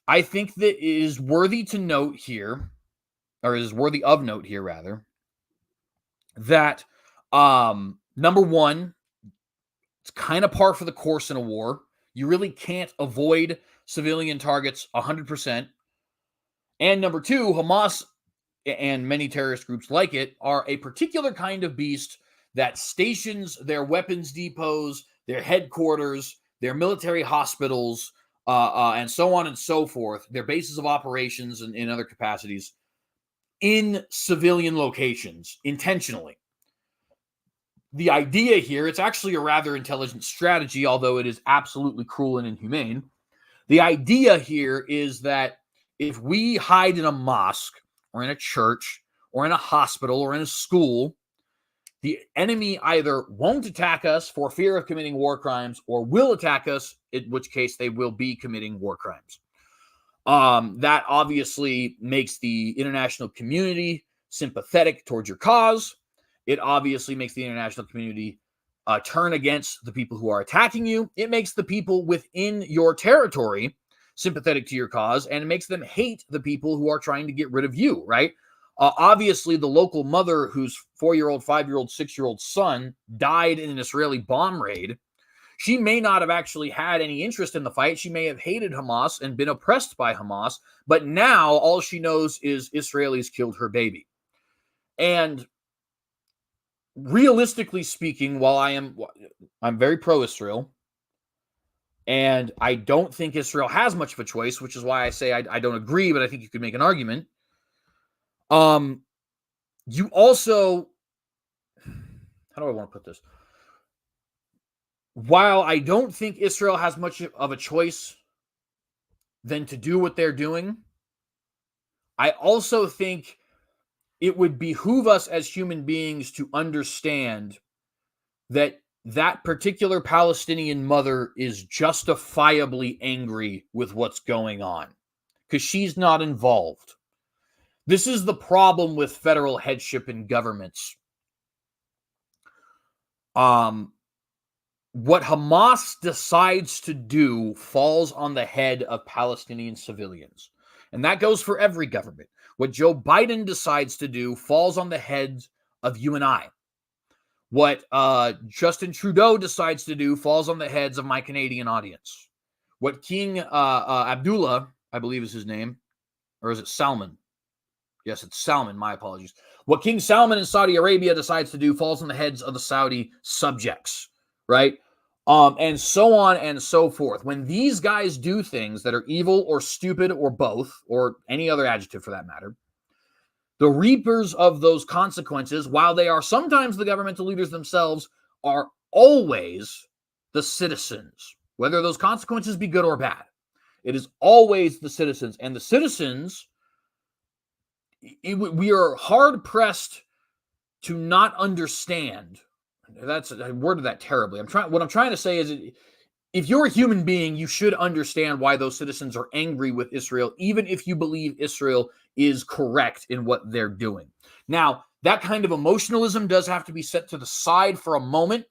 I think that it is worthy to note here, or is worthy of note here, rather, that number one, it's kind of par for the course in a war. You really can't avoid civilian targets 100%. And number two, Hamas and many terrorist groups like it are a particular kind of beast that stations their weapons depots, their headquarters, their military hospitals, and so on and so forth, their bases of operations and in other capacities, in civilian locations intentionally. The idea here, it's actually a rather intelligent strategy, although it is absolutely cruel and inhumane. The idea here is that if we hide in a mosque or in a church or in a hospital or in a school, the enemy either won't attack us for fear of committing war crimes or will attack us, in which case they will be committing war crimes. That obviously makes the international community sympathetic towards your cause. It obviously makes the international community turn against the people who are attacking you. It makes the people within your territory sympathetic to your cause, and it makes them hate the people who are trying to get rid of you, right? Obviously, the local mother whose 4-year-old, 5-year-old, 6-year-old son died in an Israeli bomb raid, she may not have actually had any interest in the fight. She may have hated Hamas and been oppressed by Hamas, but now all she knows is Israelis killed her baby. And realistically speaking, while I'm very pro-Israel, and I don't think Israel has much of a choice, which is why I say I don't agree, but I think you could make an argument. You also, how do I want to put this? while I don't think Israel has much of a choice than to do what they're doing, I also think it would behoove us as human beings to understand that that particular Palestinian mother is justifiably angry with what's going on because she's not involved. This is the problem with federal headship in governments. What Hamas decides to do falls on the head of Palestinian civilians. And that goes for every government. What Joe Biden decides to do falls on the heads of you and I. What Justin Trudeau decides to do falls on the heads of my Canadian audience. What King Abdullah, I believe is his name, or is it Salman? Yes, it's Salman. My apologies. What King Salman in Saudi Arabia decides to do falls on the heads of the Saudi subjects, right? And so on and so forth. When these guys do things that are evil or stupid or both, or any other adjective for that matter, the reapers of those consequences, while they are sometimes the governmental leaders themselves, are always the citizens, whether those consequences be good or bad. It is always the citizens. And the citizens, we are hard-pressed to not understand. I worded that terribly. What I'm trying to say is, if you're a human being, you should understand why those citizens are angry with Israel, even if you believe Israel is correct in what they're doing. Now, that kind of emotionalism does have to be set to the side for a moment,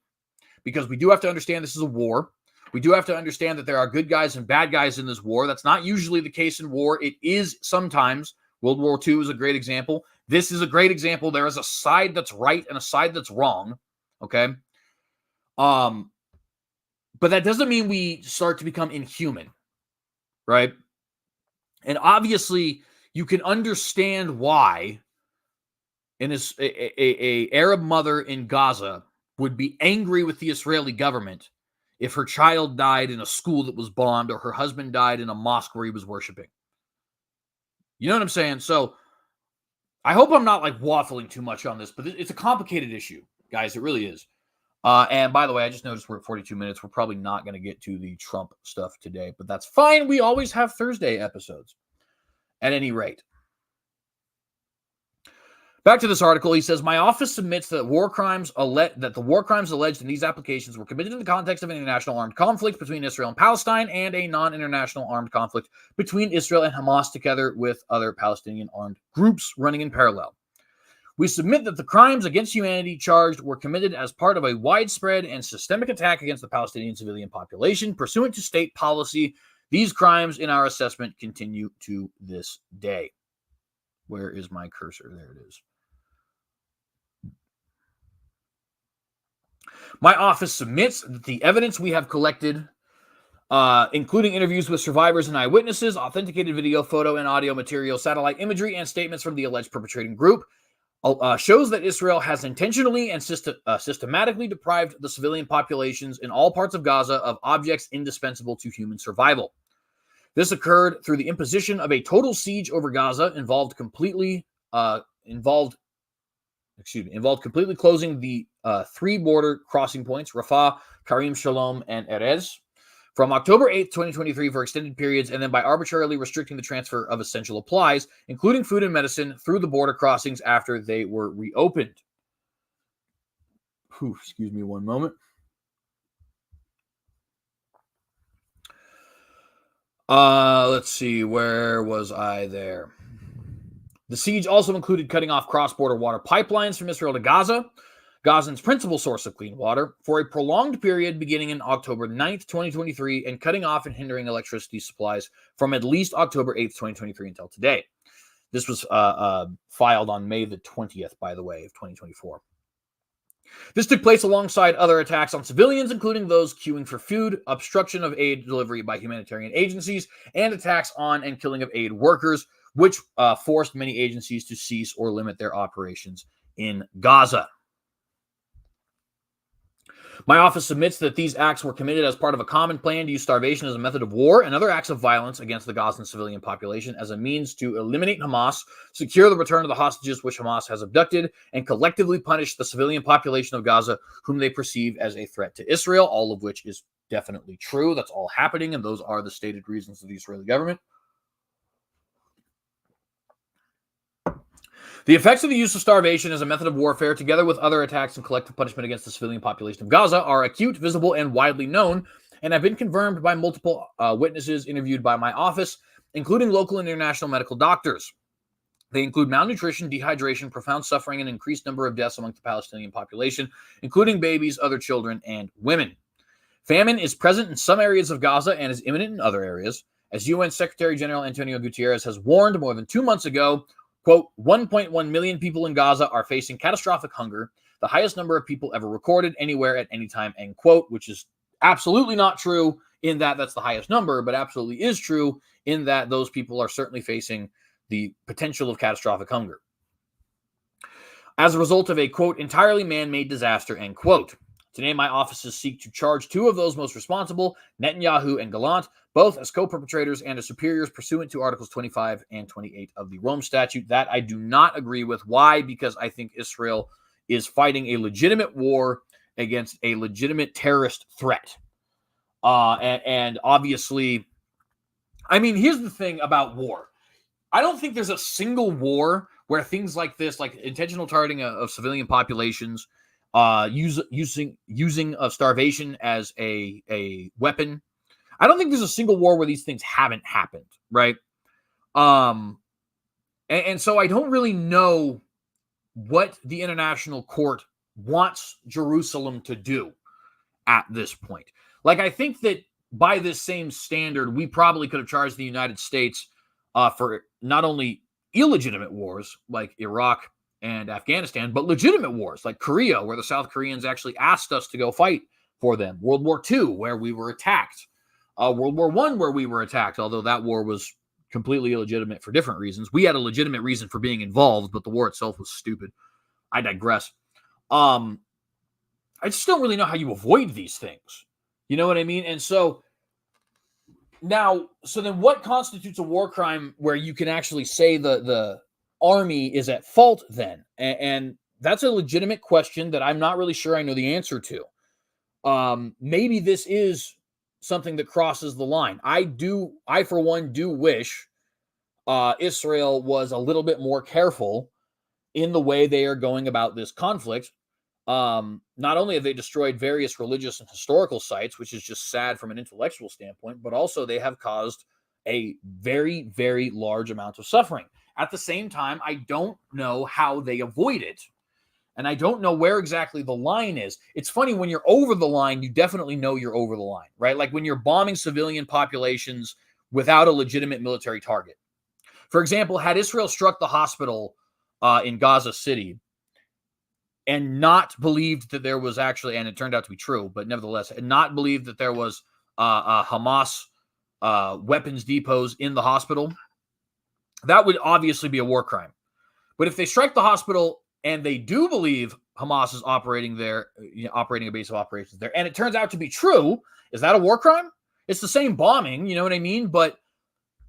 because we do have to understand this is a war. We do have to understand that there are good guys and bad guys in this war. That's not usually the case in war. It is sometimes. World War II is a great example. This is a great example. There is a side that's right and a side that's wrong. Okay? But that doesn't mean we start to become inhuman, right? And obviously, you can understand why an Arab mother in Gaza would be angry with the Israeli government if her child died in a school that was bombed or her husband died in a mosque where he was worshiping. You know what I'm saying? So I hope I'm not waffling too much on this, but it's a complicated issue, guys. It really is. And by the way, I just noticed we're at 42 minutes. We're probably not going to get to the Trump stuff today, but that's fine. We always have Thursday episodes. At any rate. Back to this article, he says, my office submits that the war crimes alleged in these applications were committed in the context of an international armed conflict between Israel and Palestine and a non-international armed conflict between Israel and Hamas together with other Palestinian armed groups running in parallel. We submit that the crimes against humanity charged were committed as part of a widespread and systemic attack against the Palestinian civilian population pursuant to state policy. These crimes, in our assessment, continue to this day. Where is my cursor? There it is. My office submits that the evidence we have collected, including interviews with survivors and eyewitnesses, authenticated video, photo, and audio material, satellite imagery, and statements from the alleged perpetrating group, shows that Israel has intentionally and systematically deprived the civilian populations in all parts of Gaza of objects indispensable to human survival. This occurred through the imposition of a total siege over Gaza, involved completely closing the three border crossing points, Rafah, Karim Shalom, and Erez, from October 8th, 2023 for extended periods, and then by arbitrarily restricting the transfer of essential supplies, including food and medicine, through the border crossings after they were reopened. Excuse me one moment. Let's see, where was I there? The siege also included cutting off cross-border water pipelines from Israel to Gaza, Gazans' principal source of clean water, for a prolonged period beginning in October 9th, 2023, and cutting off and hindering electricity supplies from at least October 8th, 2023 until today. This was filed on May the 20th, by the way, of 2024. This took place alongside other attacks on civilians, including those queuing for food, obstruction of aid delivery by humanitarian agencies, and attacks on and killing of aid workers, which forced many agencies to cease or limit their operations in Gaza. My office submits that these acts were committed as part of a common plan to use starvation as a method of war and other acts of violence against the Gazan civilian population as a means to eliminate Hamas, secure the return of the hostages which Hamas has abducted, and collectively punish the civilian population of Gaza whom they perceive as a threat to Israel, all of which is definitely true. That's all happening, and those are the stated reasons of the Israeli government. The effects of the use of starvation as a method of warfare, together with other attacks and collective punishment against the civilian population of Gaza, are acute, visible, and widely known, and have been confirmed by multiple witnesses interviewed by my office, including local and international medical doctors. They include malnutrition, dehydration, profound suffering, and an increased number of deaths among the Palestinian population, including babies, other children, and women. Famine is present in some areas of Gaza and is imminent in other areas. As UN Secretary General Antonio Guterres has warned more than 2 months ago, quote, 1.1 million people in Gaza are facing catastrophic hunger, the highest number of people ever recorded anywhere at any time, end quote, which is absolutely not true in that that's the highest number, but absolutely is true in that those people are certainly facing the potential of catastrophic hunger as a result of a, quote, entirely man-made disaster, end quote. Today, my offices seek to charge 2 of those most responsible, Netanyahu and Gallant, both as co-perpetrators and as superiors pursuant to Articles 25 and 28 of the Rome Statute. That I do not agree with. Why? Because I think Israel is fighting a legitimate war against a legitimate terrorist threat. And obviously, I mean, here's the thing about war. I don't think there's a single war where things like this, like intentional targeting of civilian populations, using of starvation as a weapon. I don't think there's a single war where these things haven't happened, right? And so I don't really know what the international court wants Jerusalem to do at this point. Like, I think that by this same standard, we probably could have charged the United States for not only illegitimate wars like Iraq and Afghanistan, but legitimate wars like Korea, where the South Koreans actually asked us to go fight for them. World War II, where we were attacked. World War I, where we were attacked, although that war was completely illegitimate for different reasons. We had a legitimate reason for being involved, but the war itself was stupid. I digress. I just don't really know how you avoid these things. You know what I mean? And so now, so then what constitutes a war crime where you can actually say the army is at fault then? And that's a legitimate question that I'm not really sure I know the answer to. Maybe this is something that crosses the line. I for one do wish Israel was a little bit more careful in the way they are going about this conflict. Not only have they destroyed various religious and historical sites, which is just sad from an intellectual standpoint, but also they have caused a very, very large amount of suffering. At the same time, I don't know how they avoid it. And I don't know where exactly the line is. It's funny, when you're over the line, you definitely know you're over the line, right? Like when you're bombing civilian populations without a legitimate military target. For example, had Israel struck the hospital in Gaza City and not believed that there was actually, and it turned out to be true, but nevertheless, and not believed that there was Hamas weapons depots in the hospital, that would obviously be a war crime. But if they strike the hospital and they do believe Hamas is operating there, operating a base of operations there, and it turns out to be true, is that a war crime? It's the same bombing, you know what I mean? But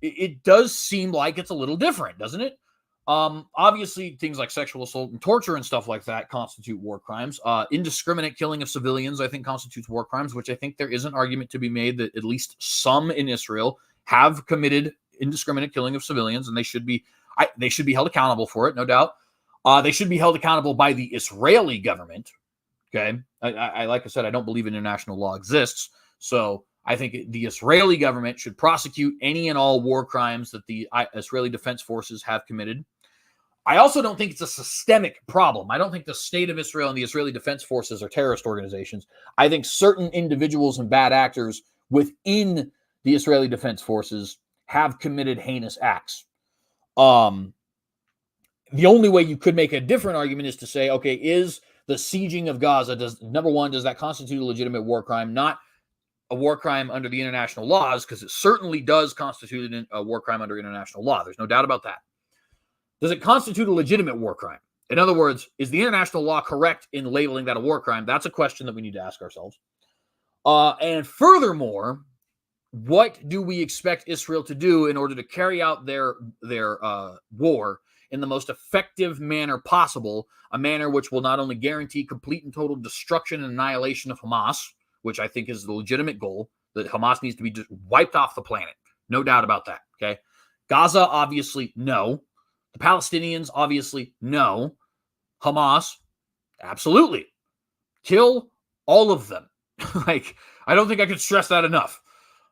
it does seem like it's a little different, doesn't it? Obviously, things like sexual assault and torture and stuff like that constitute war crimes. Indiscriminate killing of civilians, I think, constitutes war crimes, which I think there is an argument to be made that at least some in Israel have committed indiscriminate killing of civilians, and they should be held accountable for it, no doubt. They should be held accountable by the Israeli government. Okay, I like I said, I don't believe international law exists, so I think the Israeli government should prosecute any and all war crimes that the Israeli Defense Forces have committed. I also don't think it's a systemic problem. I don't think the state of Israel and the Israeli Defense Forces are terrorist organizations. I think certain individuals and bad actors within the Israeli Defense Forces have committed heinous acts. The only way you could make a different argument is to say, okay, is the sieging of Gaza, does that constitute a legitimate war crime? Not a war crime under the international laws, because it certainly does constitute a war crime under international law. There's no doubt about that. Does it constitute a legitimate war crime? In other words, is the international law correct in labeling that a war crime? That's a question that we need to ask ourselves. And furthermore, what do we expect Israel to do in order to carry out their war in the most effective manner possible, a manner which will not only guarantee complete and total destruction and annihilation of Hamas, which I think is the legitimate goal, that Hamas needs to be just wiped off the planet. No doubt about that, okay? Gaza, obviously, no. The Palestinians, obviously, no. Hamas, absolutely. Kill all of them. Like, I don't think I could stress that enough,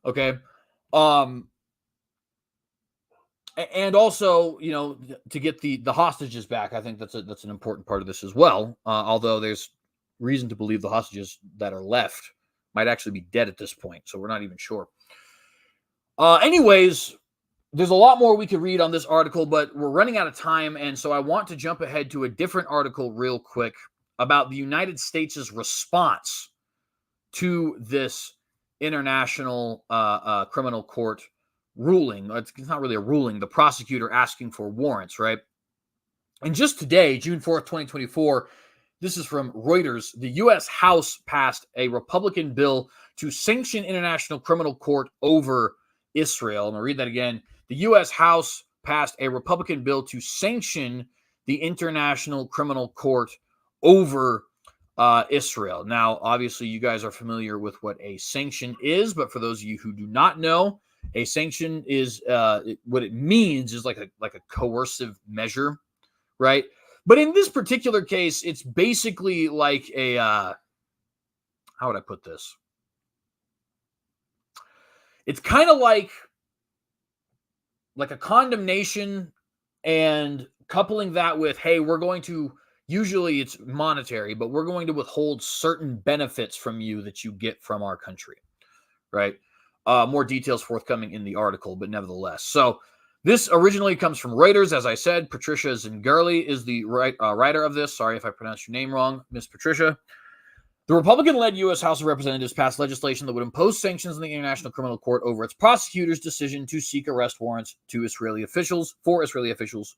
okay? And also, you know, to get the hostages back, I think that's an important part of this as well. Although there's reason to believe the hostages that are left might actually be dead at this point, so we're not even sure. Anyways, there's a lot more we could read on this article, but we're running out of time, and so I want to jump ahead to a different article real quick about the United States' response to this international criminal court ruling. It's not really a ruling. The prosecutor asking for warrants, right? And just today, June 4th, 2024, this is from Reuters, the U.S. House passed a Republican bill to sanction International Criminal Court over Israel. I'm going to read that again. The U.S. House passed a Republican bill to sanction the International Criminal Court over Israel. Now, obviously, you guys are familiar with what a sanction is, but for those of you who do not know, a sanction is what it means is like a coercive measure, right? But in this particular case, it's basically like a how would I put this? It's kind of like a condemnation and coupling that with, hey, we're going to, usually it's monetary, but we're going to withhold certain benefits from you that you get from our country, right? More details forthcoming in the article, but nevertheless. So this originally comes from Reuters. As I said, Patricia Zingurli is the writer of this. Sorry if I pronounced your name wrong, Miss Patricia. The Republican-led U.S. House of Representatives passed legislation that would impose sanctions on the International Criminal Court over its prosecutors' decision to seek arrest warrants for Israeli officials,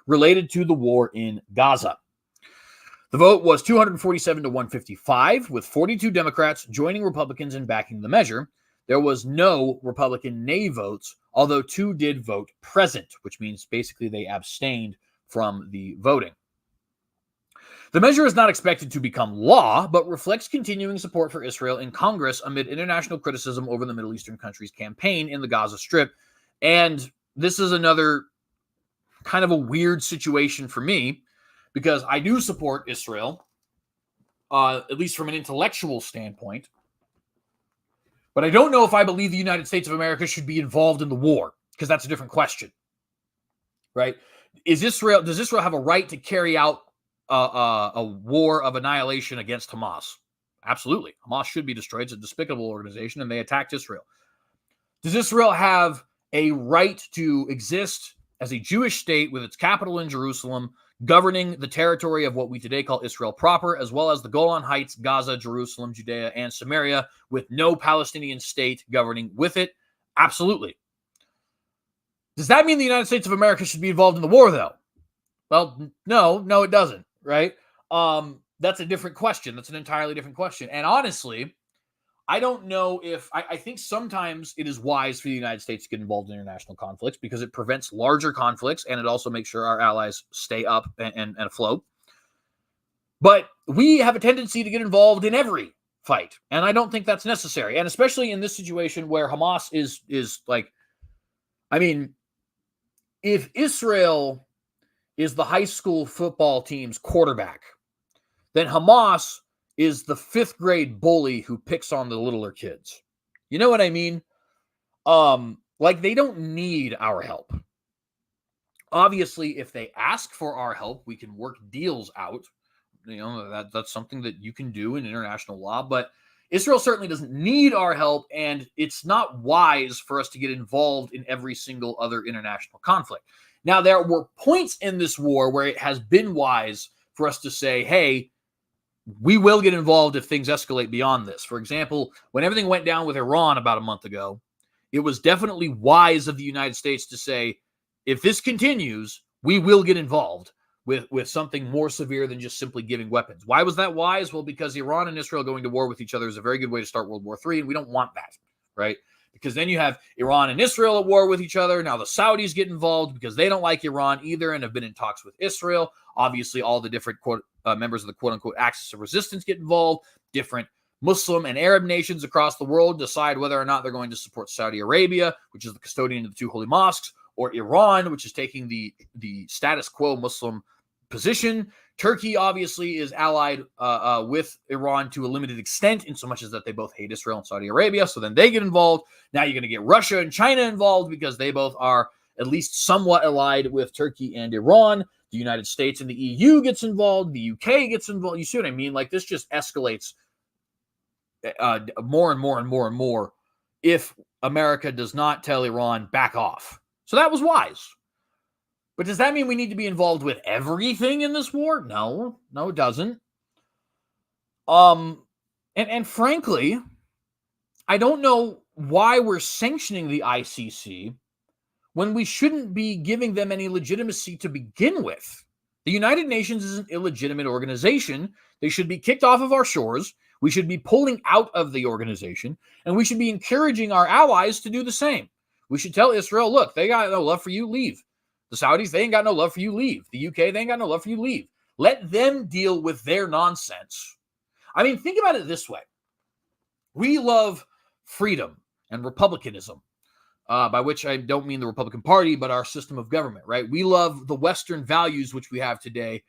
related to the war in Gaza. The vote was 247 to 155, with 42 Democrats joining Republicans in backing the measure. There was no Republican nay votes, although 2 did vote present, which means basically they abstained from the voting. The measure is not expected to become law, but reflects continuing support for Israel in Congress amid international criticism over the Middle Eastern country's campaign in the Gaza Strip. And this is another kind of a weird situation for me, because I do support Israel, at least from an intellectual standpoint. But I don't know if I believe the United States of America should be involved in the war, because that's a different question, right? Does Israel have a right to carry out a war of annihilation against Hamas? Absolutely. Hamas should be destroyed. It's a despicable organization, and they attacked Israel. Does Israel have a right to exist as a Jewish state with its capital in Jerusalem, governing the territory of what we today call Israel proper, as well as the Golan Heights, Gaza, Jerusalem, Judea, and Samaria, with no Palestinian state governing with it? Absolutely. Does that mean the United States of America should be involved in the war, though? Well, no, it doesn't, right? That's a different question. That's an entirely different question. And honestly, I don't know if I think sometimes it is wise for the United States to get involved in international conflicts because it prevents larger conflicts, and it also makes sure our allies stay up and afloat. But we have a tendency to get involved in every fight, and I don't think that's necessary. And especially in this situation where Hamas is like, I mean, if Israel is the high school football team's quarterback, then Hamas is the 5th grade bully who picks on the littler kids. You know what I mean? Like, they don't need our help. Obviously, if they ask for our help, we can work deals out. You know, that's something that you can do in international law, but Israel certainly doesn't need our help, and it's not wise for us to get involved in every single other international conflict. Now, there were points in this war where it has been wise for us to say, hey, we will get involved if things escalate beyond this. For example, when everything went down with Iran about a month ago, it was definitely wise of the United States to say, if this continues, we will get involved, with something more severe than just simply giving weapons. Why was that wise? Well, because Iran and Israel going to war with each other is a very good way to start World War III, and we don't want that, right? Because then you have Iran and Israel at war with each other. Now the Saudis get involved because they don't like Iran either and have been in talks with Israel. Obviously, all the different members of the quote-unquote axis of resistance get involved. Different Muslim and Arab nations across the world decide whether or not they're going to support Saudi Arabia, which is the custodian of the two holy mosques, or Iran, which is taking the status quo Muslim position. Turkey obviously is allied with Iran to a limited extent, in so much as that they both hate Israel and Saudi Arabia. So then they get involved. Now you're going to get Russia and China involved because they both are at least somewhat allied with Turkey and Iran. The United States and the EU gets involved. The UK gets involved. You see what I mean? Like, this just escalates more and more and more and more if America does not tell Iran back off. So that was wise. But does that mean we need to be involved with everything in this war? No, it doesn't. And frankly, I don't know why we're sanctioning the ICC when we shouldn't be giving them any legitimacy to begin with. The United Nations is an illegitimate organization. They should be kicked off of our shores. We should be pulling out of the organization, and we should be encouraging our allies to do the same. We should tell Israel, look, they got no love for you, leave. The Saudis, they ain't got no love for you, leave. The UK, they ain't got no love for you, leave. Let them deal with their nonsense. I mean, think about it this way. We love freedom and republicanism, by which I don't mean the Republican Party, but our system of government, right? We love the Western values which we have today.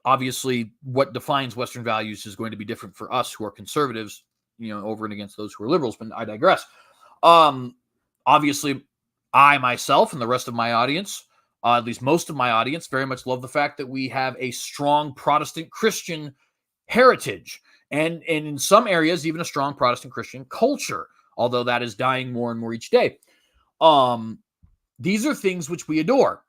Obviously, what defines Western values is going to be different for us who are conservatives, over and against those who are liberals, but I digress. Obviously, I myself and the rest of my audience, at least most of my audience, very much love the fact that we have a strong Protestant Christian heritage, and in some areas, even a strong Protestant Christian culture, although that is dying more and more each day. These are things which we adore.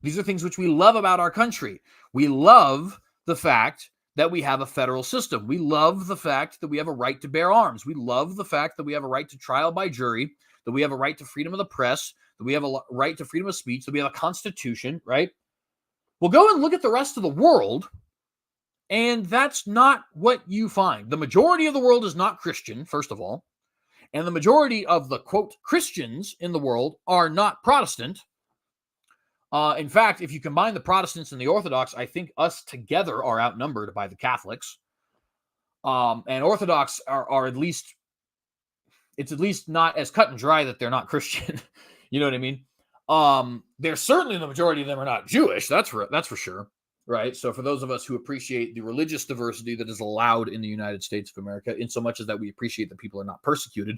These are things which we love about our country. We love the fact that we have a federal system. We love the fact that we have a right to bear arms. We love the fact that we have a right to trial by jury, that we have a right to freedom of the press, that we have a right to freedom of speech, that we have a constitution, right? Well, go and look at the rest of the world, and that's not what you find. The majority of the world is not Christian, first of all, and the majority of the, quote, Christians in the world are not Protestant. In fact, if you combine the Protestants and the Orthodox, I think us together are outnumbered by the Catholics. And Orthodox are at least, it's at least not as cut and dry that they're not Christian. You know what I mean? They're certainly, the majority of them are not Jewish. That's for sure. Right. So for those of us who appreciate the religious diversity that is allowed in the United States of America, in so much as that we appreciate that people are not persecuted,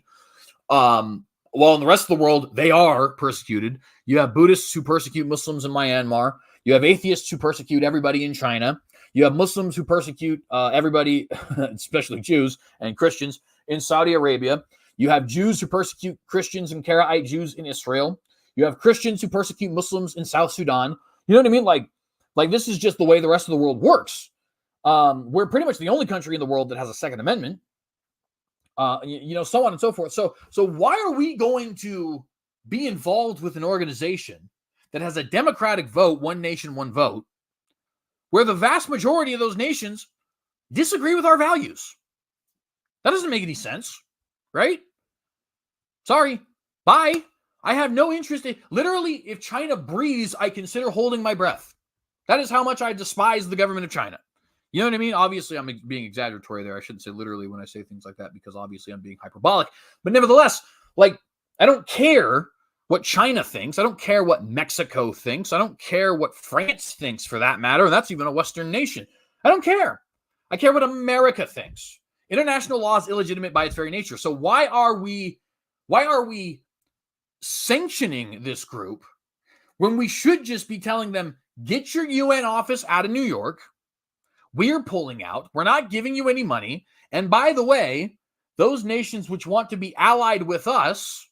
while in the rest of the world, they are persecuted. You have Buddhists who persecute Muslims in Myanmar. You have atheists who persecute everybody in China. You have Muslims who persecute everybody, especially Jews and Christians, in Saudi Arabia. You have Jews who persecute Christians and Karaite Jews in Israel. You have Christians who persecute Muslims in South Sudan. You know what I mean? Like this is just the way the rest of the world works. We're pretty much the only country in the world that has a Second Amendment. So on and so forth. So why are we going to be involved with an organization that has a democratic vote, one nation, one vote, where the vast majority of those nations disagree with our values? That doesn't make any sense, right? Sorry. Bye. I have no interest in, literally, if China breathes, I consider holding my breath. That is how much I despise the government of China. You know what I mean? Obviously, I'm being exaggeratory there. I shouldn't say literally when I say things like that, because obviously I'm being hyperbolic. But nevertheless, I don't care what China thinks. I don't care what Mexico thinks. I don't care what France thinks, for that matter. That's even a Western nation. I don't care. I care what America thinks. International law is illegitimate by its very nature. So why are we sanctioning this group when we should just be telling them, get your UN office out of New York? We're pulling out. We're not giving you any money. And by the way, those nations which want to be allied with us,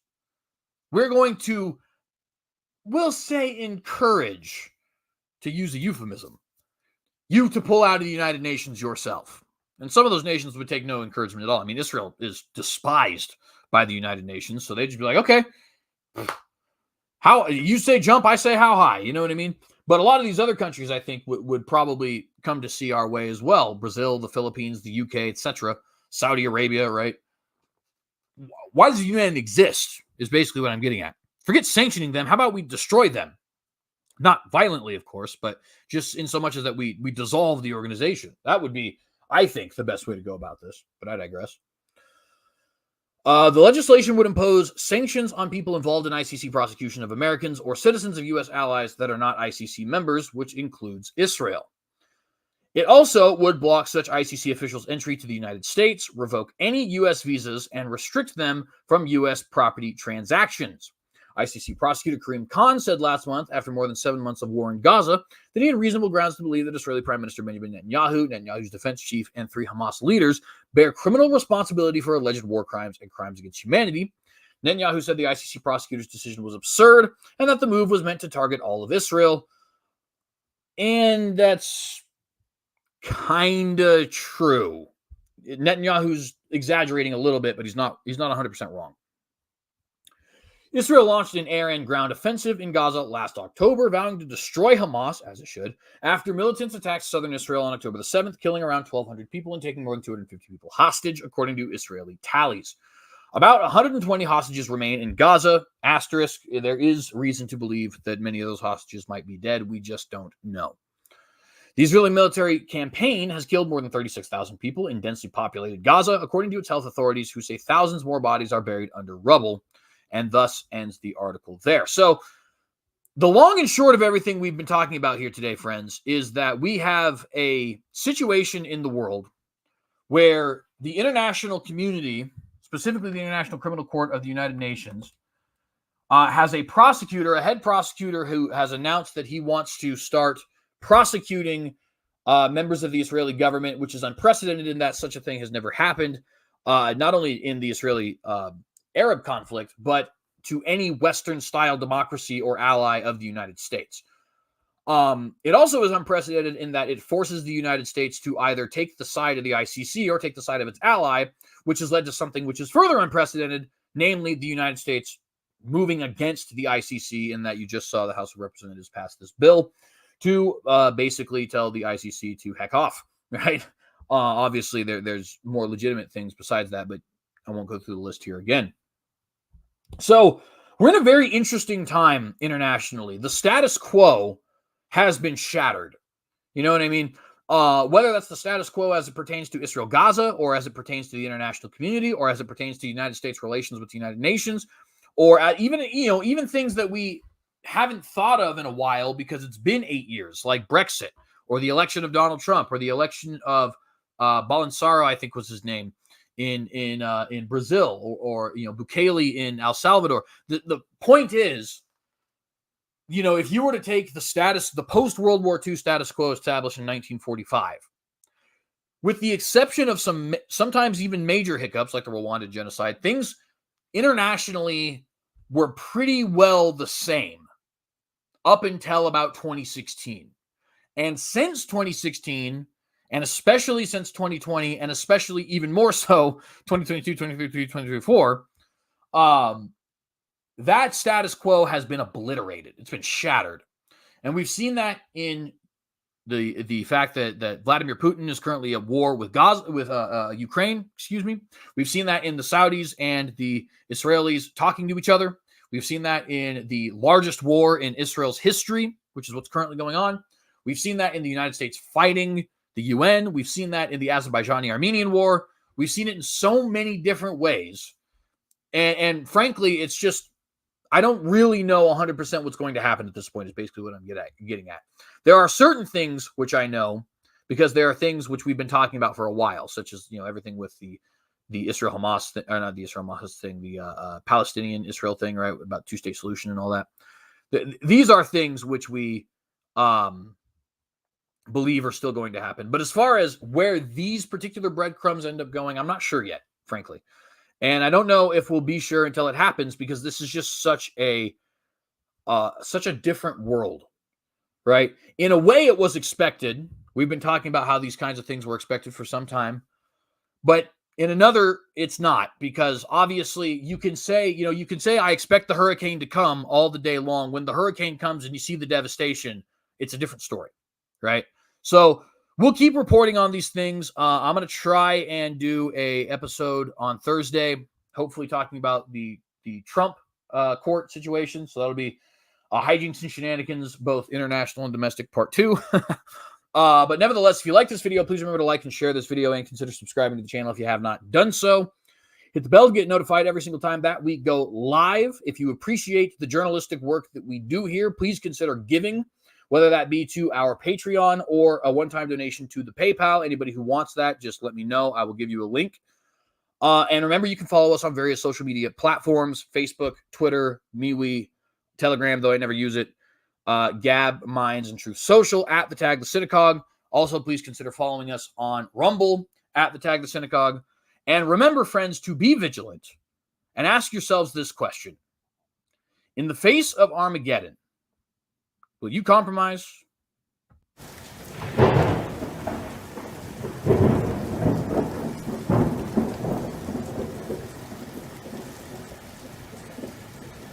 we're going to, we'll say, encourage, to use a euphemism, you to pull out of the United Nations yourself. And some of those nations would take no encouragement at all. I mean, Israel is despised by the United Nations. So they'd just be like, okay, how you say jump, I say how high. You know what I mean? But a lot of these other countries, I think, would probably come to see our way as well. Brazil, the Philippines, the UK, etc., Saudi Arabia, right? Why does the UN exist is basically what I'm getting at. Forget sanctioning them. How about we destroy them? Not violently, of course, but just in so much as that we dissolve the organization. That would be, I think, the best way to go about this. But I digress. The legislation would impose sanctions on people involved in ICC prosecution of Americans or citizens of U.S. allies that are not ICC members, which includes Israel. It also would block such ICC officials' entry to the United States, revoke any U.S. visas, and restrict them from U.S. property transactions. ICC prosecutor Karim Khan said last month, after more than 7 months of war in Gaza, that he had reasonable grounds to believe that Israeli Prime Minister Benjamin Netanyahu, Netanyahu's defense chief, and 3 Hamas leaders bear criminal responsibility for alleged war crimes and crimes against humanity. Netanyahu said the ICC prosecutor's decision was absurd and that the move was meant to target all of Israel. And that's kind of true. Netanyahu's exaggerating a little bit, but he's not 100% wrong. Israel launched an air and ground offensive in Gaza last October, vowing to destroy Hamas, as it should, after militants attacked southern Israel on October the 7th, killing around 1,200 people and taking more than 250 people hostage, according to Israeli tallies. About 120 hostages remain in Gaza. Asterisk, there is reason to believe that many of those hostages might be dead. We just don't know. The Israeli military campaign has killed more than 36,000 people in densely populated Gaza, according to its health authorities, who say thousands more bodies are buried under rubble. And thus ends the article there. So the long and short of everything we've been talking about here today, friends, is that we have a situation in the world where the international community, specifically the International Criminal Court of the United Nations, has a head prosecutor who has announced that he wants to start prosecuting members of the Israeli government, which is unprecedented in that such a thing has never happened, not only in the Israeli Arab conflict, but to any Western-style democracy or ally of the United States. It also is unprecedented in that it forces the United States to either take the side of the ICC or take the side of its ally, which has led to something which is further unprecedented, namely the United States moving against the ICC, in that you just saw the House of Representatives pass this bill to basically tell the ICC to heck off, right? Obviously, there's more legitimate things besides that, but I won't go through the list here again. So we're in a very interesting time internationally. The status quo has been shattered. You know what I mean? Whether that's the status quo as it pertains to Israel-Gaza, or as it pertains to the international community, or as it pertains to the United States relations with the United Nations, or even things that we haven't thought of in a while because it's been 8 years, like Brexit, or the election of Donald Trump, or the election of Bolsonaro, I think was his name, in Brazil, or Bukele in El Salvador. The point is, if you were to take the post-World War II status quo established in 1945, with the exception of sometimes even major hiccups like the Rwanda genocide, things internationally were pretty well the same up until about 2016. And since 2016, and especially since 2020, and especially even more so 2022, 2023, 2024, that status quo has been obliterated. It's been shattered. And we've seen that in the fact that Vladimir Putin is currently at war with Ukraine. We've seen that in the Saudis and the Israelis talking to each other. We've seen that in the largest war in Israel's history, which is what's currently going on. We've seen that in the United States fighting the UN. We've seen that in the Azerbaijani-Armenian war. We've seen it in so many different ways. And frankly, it's just, I don't really know 100% what's going to happen at this point, is basically what I'm getting at. There are certain things which I know, because there are things which we've been talking about for a while, such as, everything with the Israel-Hamas, or not the Israel-Hamas thing, the Palestinian-Israel thing, right, about two-state solution and all that. These are things which we believe are still going to happen. But as far as where these particular breadcrumbs end up going, I'm not sure yet, frankly. And I don't know if we'll be sure until it happens, because this is just such a different world, right? In a way, it was expected. We've been talking about how these kinds of things were expected for some time. But in another, it's not, because obviously you can say, I expect the hurricane to come all the day long. When the hurricane comes and you see the devastation, it's a different story, right? So we'll keep reporting on these things. I'm going to try and do a episode on Thursday, hopefully talking about the Trump court situation. So that'll be hijinks and shenanigans, both international and domestic, part 2. But nevertheless, if you like this video, please remember to like and share this video and consider subscribing to the channel if you have not done so. Hit the bell to get notified every single time that we go live. If you appreciate the journalistic work that we do here, please consider giving, whether that be to our Patreon or a one-time donation to the PayPal. Anybody who wants that, just let me know. I will give you a link. And remember, you can follow us on various social media platforms: Facebook, Twitter, MeWe, Telegram, though I never use it, Gab, Minds, and Truth Social, at TheCynicogue. Also, please consider following us on Rumble, at TheCynicogue. And remember, friends, to be vigilant and ask yourselves this question. In the face of Armageddon, will you compromise